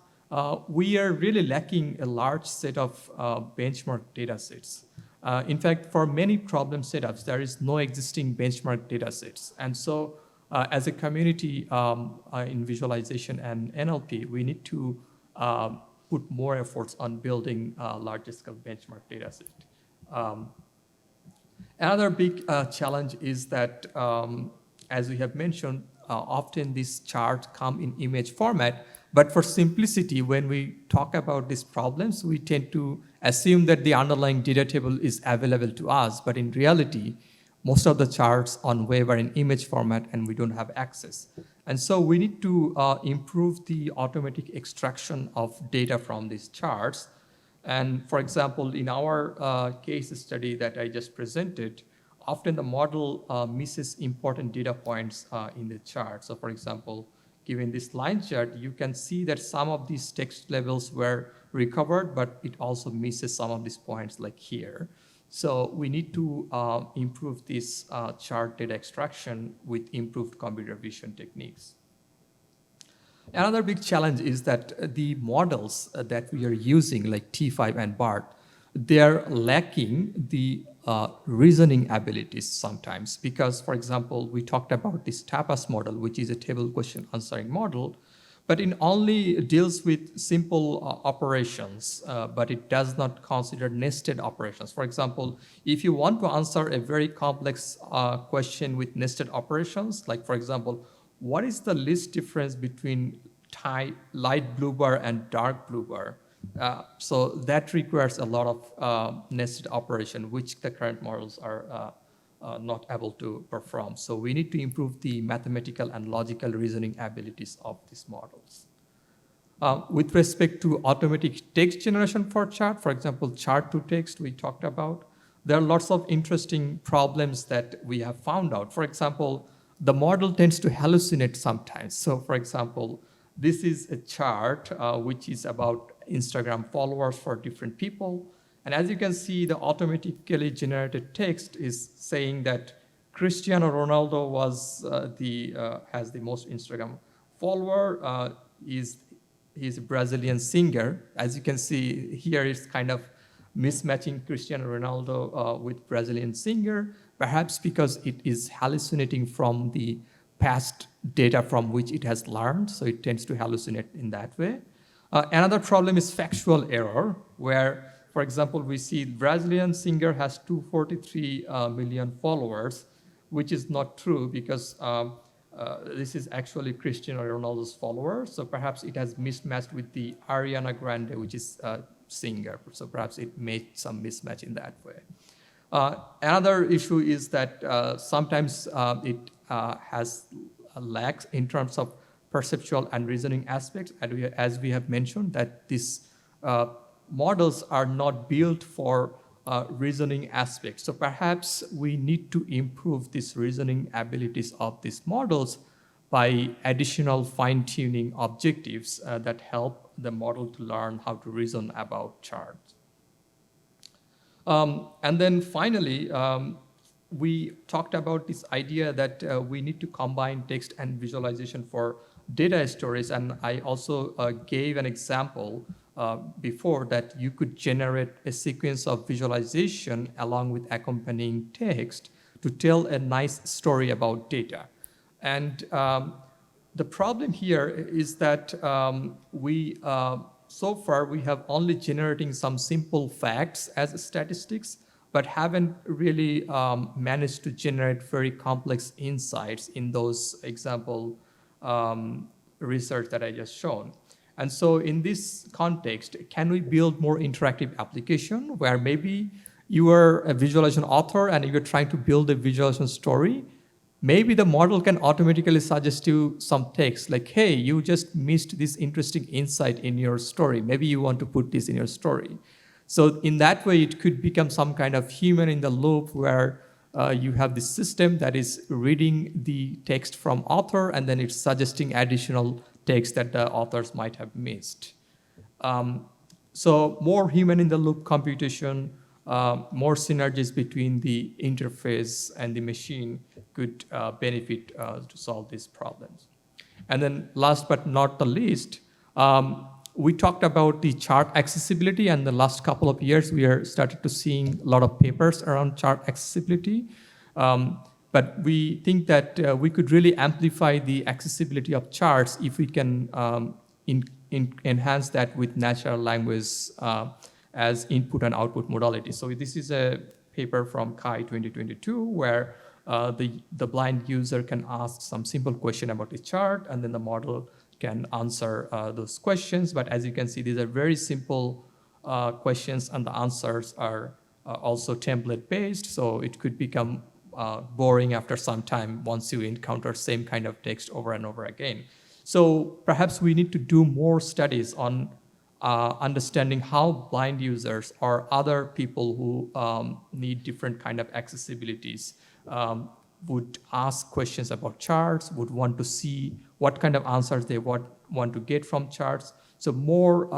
We are really lacking a large set of benchmark data sets. In fact, for many problem setups, there is no existing benchmark data sets. And so as a community in visualization and NLP, we need to put more efforts on building a larger scale benchmark data set. Another big challenge is that, as we have mentioned, often these charts come in image format. But for simplicity, when we talk about these problems, we tend to assume that the underlying data table is available to us. But in reality, most of the charts on web are in image format and we don't have access. And so we need to improve the automatic extraction of data from these charts. And for example, in our case study that I just presented, often the model misses important data points in the chart. So for example, given this line chart, you can see that some of these text levels were recovered, but it also misses some of these points like here. So we need to improve this chart data extraction with improved computer vision techniques. Another big challenge is that the models that we are using, like T5 and BART, they're lacking the reasoning abilities sometimes. Because, for example, we talked about this TAPAS model, which is a table question answering model, but it only deals with simple operations, but it does not consider nested operations. For example, if you want to answer a very complex question with nested operations, like, for example, what is the least difference between light blue bar and dark blue bar? So that requires a lot of nested operation, which the current models are not able to perform. So we need to improve the mathematical and logical reasoning abilities of these models. With respect to automatic text generation for chart, for example, chart to text we talked about, there are lots of interesting problems that we have found out. For example, the model tends to hallucinate sometimes. So for example, this is a chart which is about Instagram followers for different people. And as you can see, the automatically generated text is saying that Cristiano Ronaldo has the most Instagram follower. He's a Brazilian singer. As you can see here, it's kind of mismatching Cristiano Ronaldo with Brazilian singer, perhaps because it is hallucinating from the past data from which it has learned, so it tends to hallucinate in that way. Another problem is factual error, where, for example, we see Brazilian singer has 243 million followers, which is not true because this is actually Cristiano Ronaldo's followers. So perhaps it has mismatched with the Ariana Grande, which is a singer. So perhaps it made some mismatch in that way. Another issue is that sometimes it has lacks in terms of perceptual and reasoning aspects, and as we have mentioned, that these models are not built for reasoning aspects. So perhaps we need to improve these reasoning abilities of these models by additional fine-tuning objectives that help the model to learn how to reason about charts. And then finally, we talked about this idea that we need to combine text and visualization for data storage. And I also gave an example before that you could generate a sequence of visualization along with accompanying text to tell a nice story about data. And the problem here is that so far we have only generating some simple facts as statistics, but haven't really managed to generate very complex insights in those example research that I just shown. And so in this context, can we build more interactive application where maybe you are a visualization author and you're trying to build a visualization story? Maybe the model can automatically suggest you some text like, hey, you just missed this interesting insight in your story. Maybe you want to put this in your story. So in that way, it could become some kind of human in the loop where you have this system that is reading the text from author and then it's suggesting additional text that the authors might have missed. So more human in the loop computation, more synergies between the interface and the machine could benefit to solve these problems. And then last but not the least, we talked about the chart accessibility, and the last couple of years we are started to seeing a lot of papers around chart accessibility. But we think that we could really amplify the accessibility of charts if we can enhance that with natural language as input and output modality. So this is a paper from CHI 2022 where the blind user can ask some simple question about the chart and then the model can answer those questions. But as you can see, these are very simple questions and the answers are also template based. So it could become boring after some time once you encounter same kind of text over and over again. So perhaps we need to do more studies on understanding how blind users or other people who need different kind of accessibilities would ask questions about charts, would want to see what kind of answers they want to get from charts. So more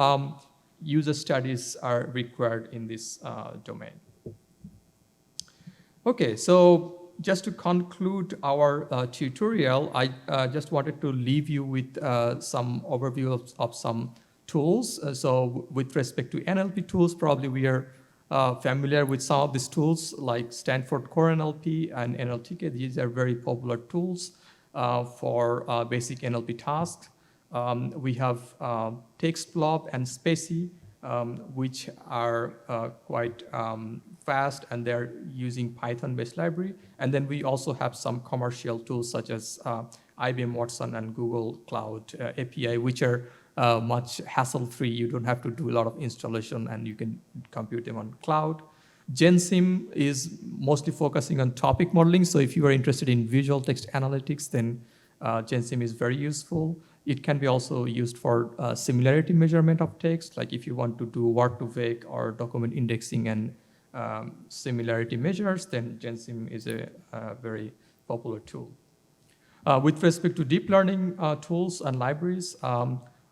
user studies are required in this domain. Okay, so just to conclude our tutorial, I just wanted to leave you with some overview of some tools. So with respect to NLP tools, probably we are familiar with some of these tools like Stanford Core NLP and NLTK. These are very popular tools for basic NLP tasks. We have TextBlob and Spacey, which are quite fast, and they're using Python-based library. And then we also have some commercial tools such as IBM Watson and Google Cloud API, which are much hassle-free. You don't have to do a lot of installation, and you can compute them on cloud. GenSim is mostly focusing on topic modeling. So if you are interested in visual text analytics, then GenSim is very useful. It can be also used for similarity measurement of text, like if you want to do word-to-vec or document indexing and similarity measures, then GenSim is a very popular tool. With respect to deep learning tools and libraries,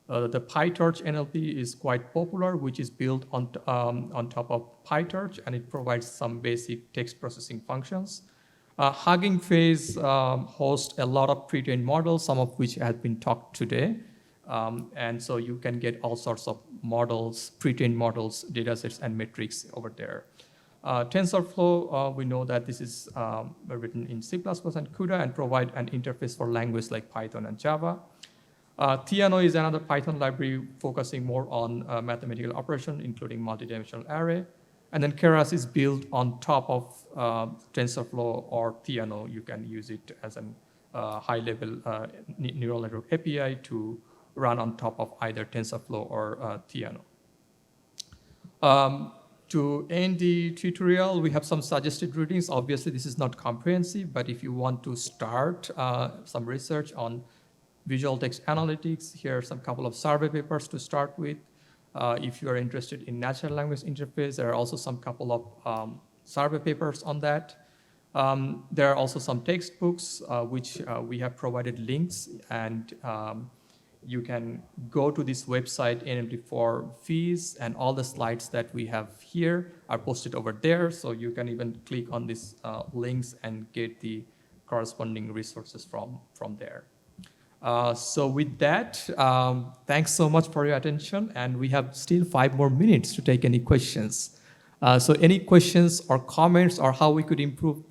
the PyTorch NLP is quite popular, which is built on top of PyTorch, and it provides some basic text processing functions. Hugging Face hosts a lot of pre-trained models, some of which have been talked today. And so you can get all sorts of models, pre-trained models, datasets, and metrics over there. TensorFlow, we know that this is written in C++ and CUDA and provide an interface for language like Python and Java. Theano is another Python library focusing more on mathematical operation, including multidimensional array. And then Keras is built on top of TensorFlow or Theano. You can use it as a high-level neural network API to run on top of either TensorFlow or Theano. To end the tutorial, we have some suggested readings. Obviously, this is not comprehensive, but if you want to start some research on visual text analytics, here are some couple of survey papers to start with. If you are interested in natural language interface, there are also some couple of survey papers on that. There are also some textbooks, which we have provided links, and you can go to this website, NLP4Vis, and all the slides that we have here are posted over there. So you can even click on these links and get the corresponding resources from there. So with that, thanks so much for your attention, and we have still 5 more minutes to take any questions. So any questions or comments or how we could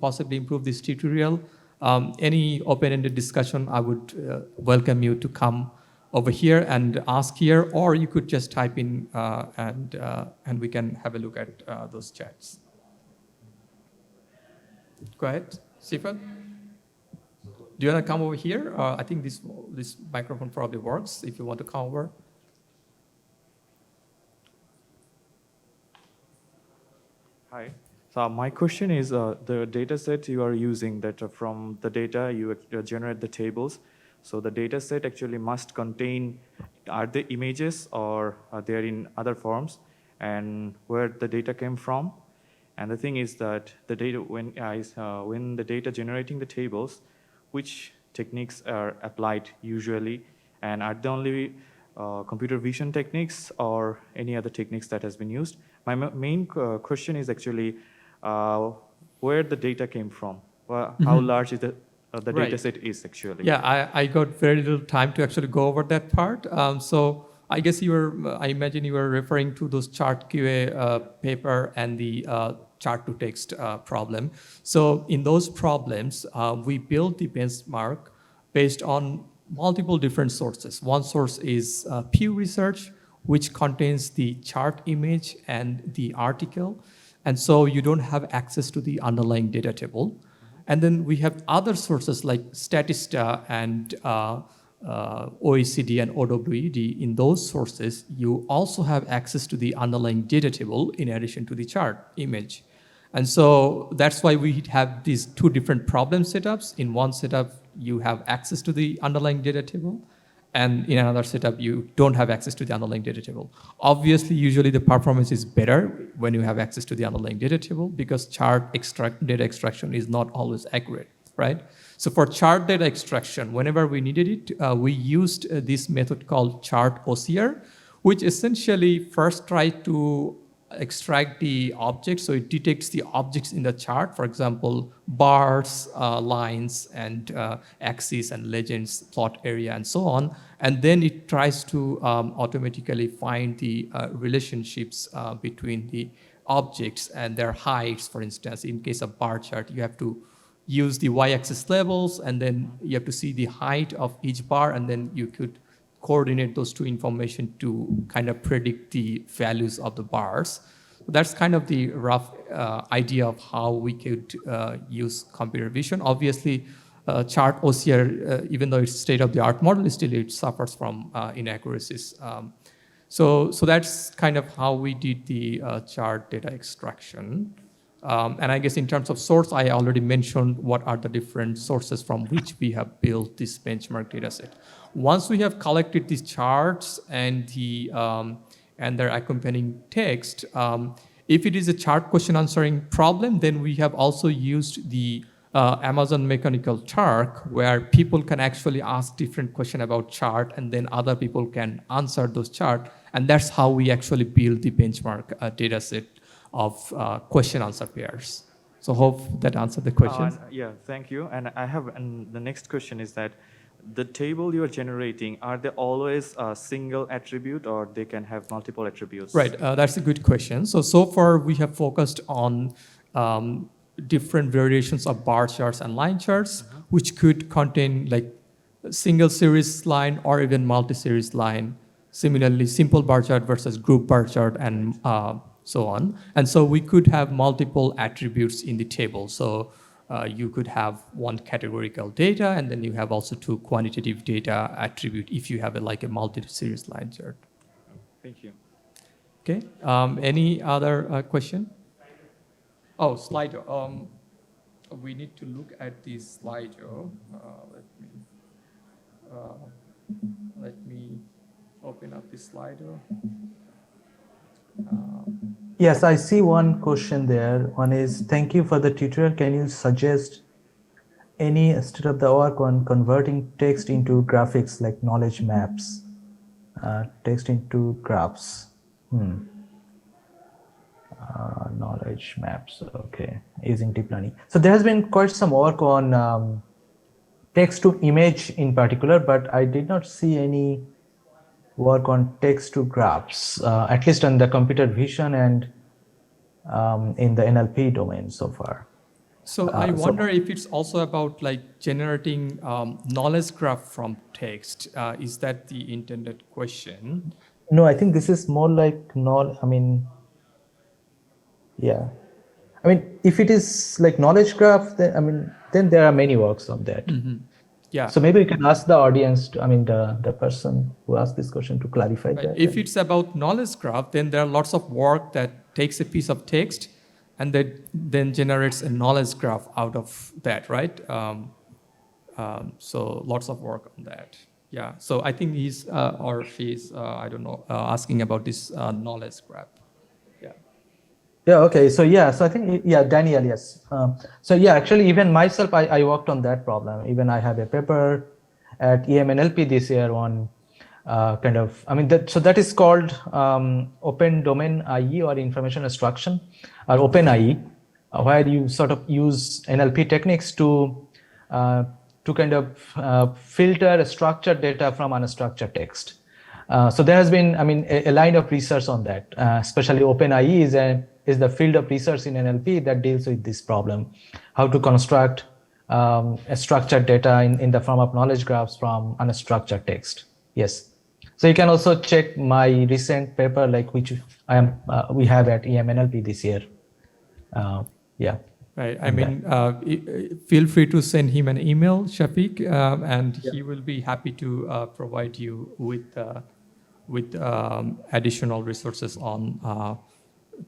possibly improve this tutorial, any open-ended discussion, I would welcome you to come over here and ask here, or you could just type in and we can have a look at those chats. Go ahead, Sifat. Do you want to come over here? I think this microphone probably works if you want to come over. Hi. So my question is the data set you are using, that from the data you generate the tables. So the data set actually must contain, are they images or are they in other forms, and where the data came from? And the thing is that the data, when the data generating the tables, which techniques are applied usually, and are the only computer vision techniques or any other techniques that has been used? My main question is actually where the data came from, how large is the Right. data set is actually. Yeah, I got very little time to actually go over that part. So I guess I imagine you were referring to those chart QA paper and the chart to text problem. So in those problems, we built the benchmark based on multiple different sources. One source is Pew Research, which contains the chart image and the article. And so you don't have access to the underlying data table. And then we have other sources like Statista and OECD and OWED. In those sources, you also have access to the underlying data table in addition to the chart image. And so that's why we have these 2 different problem setups. In one setup, you have access to the underlying data table, and in another setup, you don't have access to the underlying data table. Obviously, usually the performance is better when you have access to the underlying data table because data extraction is not always accurate. right? So for chart data extraction, whenever we needed it, we used this method called chart OCR, which essentially first tried to extract the objects. So it detects the objects in the chart, for example, bars, lines, and axes and legends, plot area, and so on. And then it tries to automatically find the relationships between the objects and their heights. For instance, in case of bar chart, you have to use the y-axis levels, and then you have to see the height of each bar, and then you could coordinate those two information to kind of predict the values of the bars. So that's kind of the rough idea of how we could use computer vision. Obviously, chart OCR, even though it's state-of-the-art model, still it suffers from inaccuracies. So that's kind of how we did the chart data extraction. And I guess in terms of source, I already mentioned what are the different sources from which we have built this benchmark data set. Once we have collected these charts and their accompanying text, if it is a chart question answering problem, then we have also used the Amazon Mechanical Turk, where people can actually ask different questions about chart, and then other people can answer those charts. And that's how we actually build the benchmark data set of question answer pairs. So hope that answered the question. Yeah, thank you. And the next question is that the table you're generating, are they always a single attribute, or they can have multiple attributes? Right, that's a good question. So far we have focused on different variations of bar charts and line charts, which could contain like single series line or even multi-series line. Similarly, simple bar chart versus group bar chart, and so on. And so we could have multiple attributes in the table. So you could have one categorical data, and then you have also two quantitative data attribute if you have like a multi-series line chart. Thank you. Okay, any other question? Oh, Slido. We need to look at this Slido. Let me open up this Slido. Yes, I see one question there. One is, thank you for the tutorial. Can you suggest any state-of-the-art on converting text into graphics like knowledge maps, text into graphs? Knowledge maps, okay, using deep learning. So there has been quite some work on text to image in particular, but I did not see any work on text to graphs, at least on the computer vision and in the NLP domain so far. So I wonder if it's also about like generating knowledge graph from text. Is that the intended question? No, I think this is more like yeah. I mean, if it is like knowledge graph, then then there are many works on that. Yeah. So maybe we can ask the audience, the person who asked this question, to clarify that. If it's about knowledge graph, then there are lots of work that takes a piece of text and that then generates a knowledge graph out of that, right? So lots of work on that. Yeah. So I think he's or she's, I don't know, asking about this knowledge graph. Yeah. Yeah. Okay. So yeah. So I think Daniel. Yes. So yeah. Actually, even myself, I worked on that problem. Even I have a paper at NLP this year on so that is called Open Domain IE, or Information Extraction, or Open IE, where you sort of use NLP techniques to kind of filter structured data from unstructured text. So there has been, a line of research on that. Especially Open IE is the field of research in NLP that deals with this problem: how to construct structured data in the form of knowledge graphs from unstructured text. Yes. So you can also check my recent paper, like which we have at NLP this year. Yeah. Right. Feel free to send him an email, Shafiq, and he will be happy to provide you with additional resources on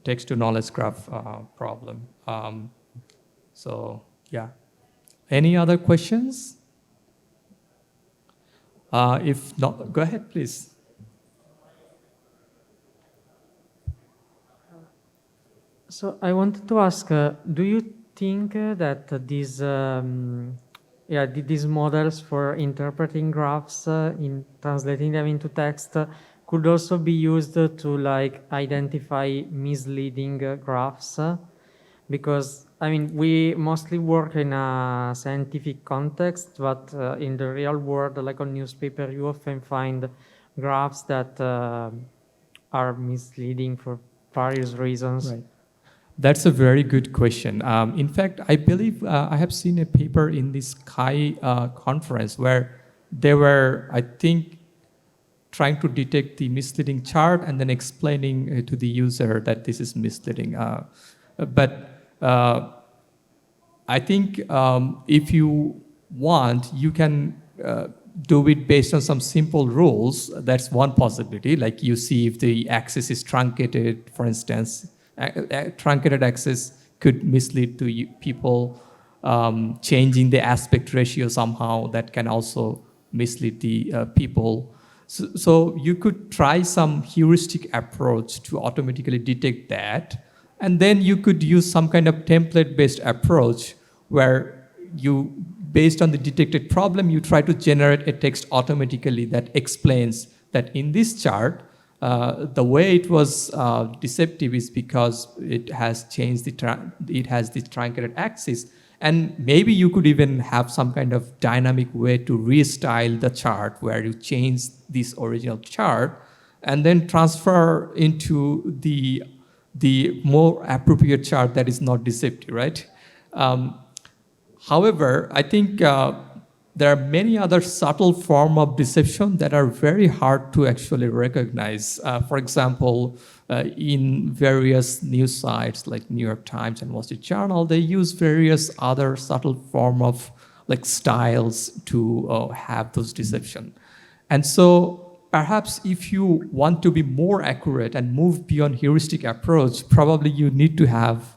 text to knowledge graph problem. So yeah. Any other questions? If not, go ahead, please. So I wanted to ask, do you think that these models for interpreting graphs in translating them into text could also be used to like identify misleading graphs? Because I mean, we mostly work in a scientific context, but in the real world, like on newspaper, you often find graphs that are misleading for various reasons. Right. That's a very good question. In fact, I believe I have seen a paper in this CHI conference where they were, I think, trying to detect the misleading chart and then explaining to the user that this is misleading. But I think if you want, you can do it based on some simple rules. That's one possibility. Like you see if the axis is truncated, for instance, truncated axis could mislead to people. Changing the aspect ratio somehow, that can also mislead the people. So you could try some heuristic approach to automatically detect that. And then you could use some kind of template-based approach where you, based on the detected problem, you try to generate a text automatically that explains that in this chart, the way it was deceptive is because it has changed it has this truncated axis. And maybe you could even have some kind of dynamic way to restyle the chart where you change this original chart and then transfer into the more appropriate chart that is not deceptive, right? However, I think there are many other subtle forms of deception that are very hard to actually recognize. For example, in various news sites like New York Times and Wall Street Journal, they use various other subtle form of like styles to have those deception. And so perhaps if you want to be more accurate and move beyond heuristic approach, probably you need to have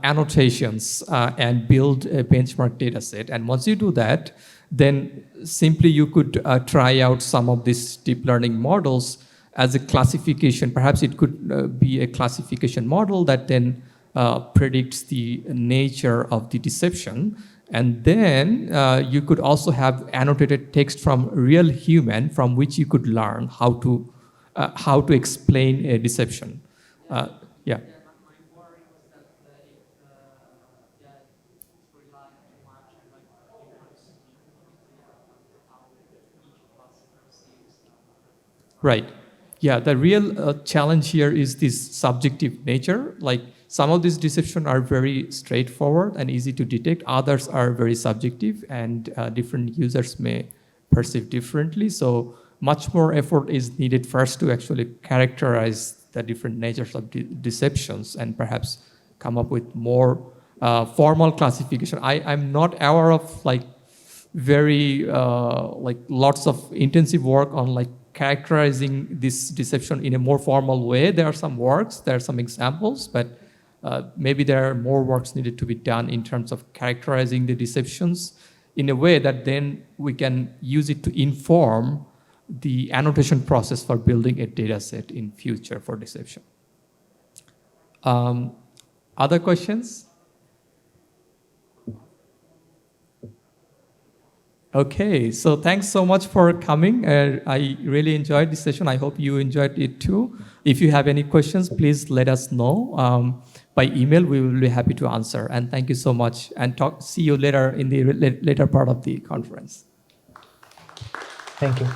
annotations and build a benchmark data set. And once you do that, then simply you could try out some of these deep learning models as a classification. Perhaps it could be a classification model that then predicts the nature of the deception. And then you could also have annotated text from real human from which you could learn how to explain a deception. Yeah. Right. Yeah, the real challenge here is this subjective nature. Like some of these deceptions are very straightforward and easy to detect. Others are very subjective and different users may perceive differently. So much more effort is needed first to actually characterize the different natures of deceptions and perhaps come up with more formal classification. I'm not aware of like very like lots of intensive work on like characterizing this deception in a more formal way. There are some works, there are some examples, but maybe there are more works needed to be done in terms of characterizing the deceptions in a way that then we can use it to inform the annotation process for building a data set in future for deception. Other questions? Okay, so thanks so much for coming. I really enjoyed this session. I hope you enjoyed it too. If you have any questions, please let us know. By email, we will be happy to answer. And thank you so much. And see you later in the later part of the conference. Thank you.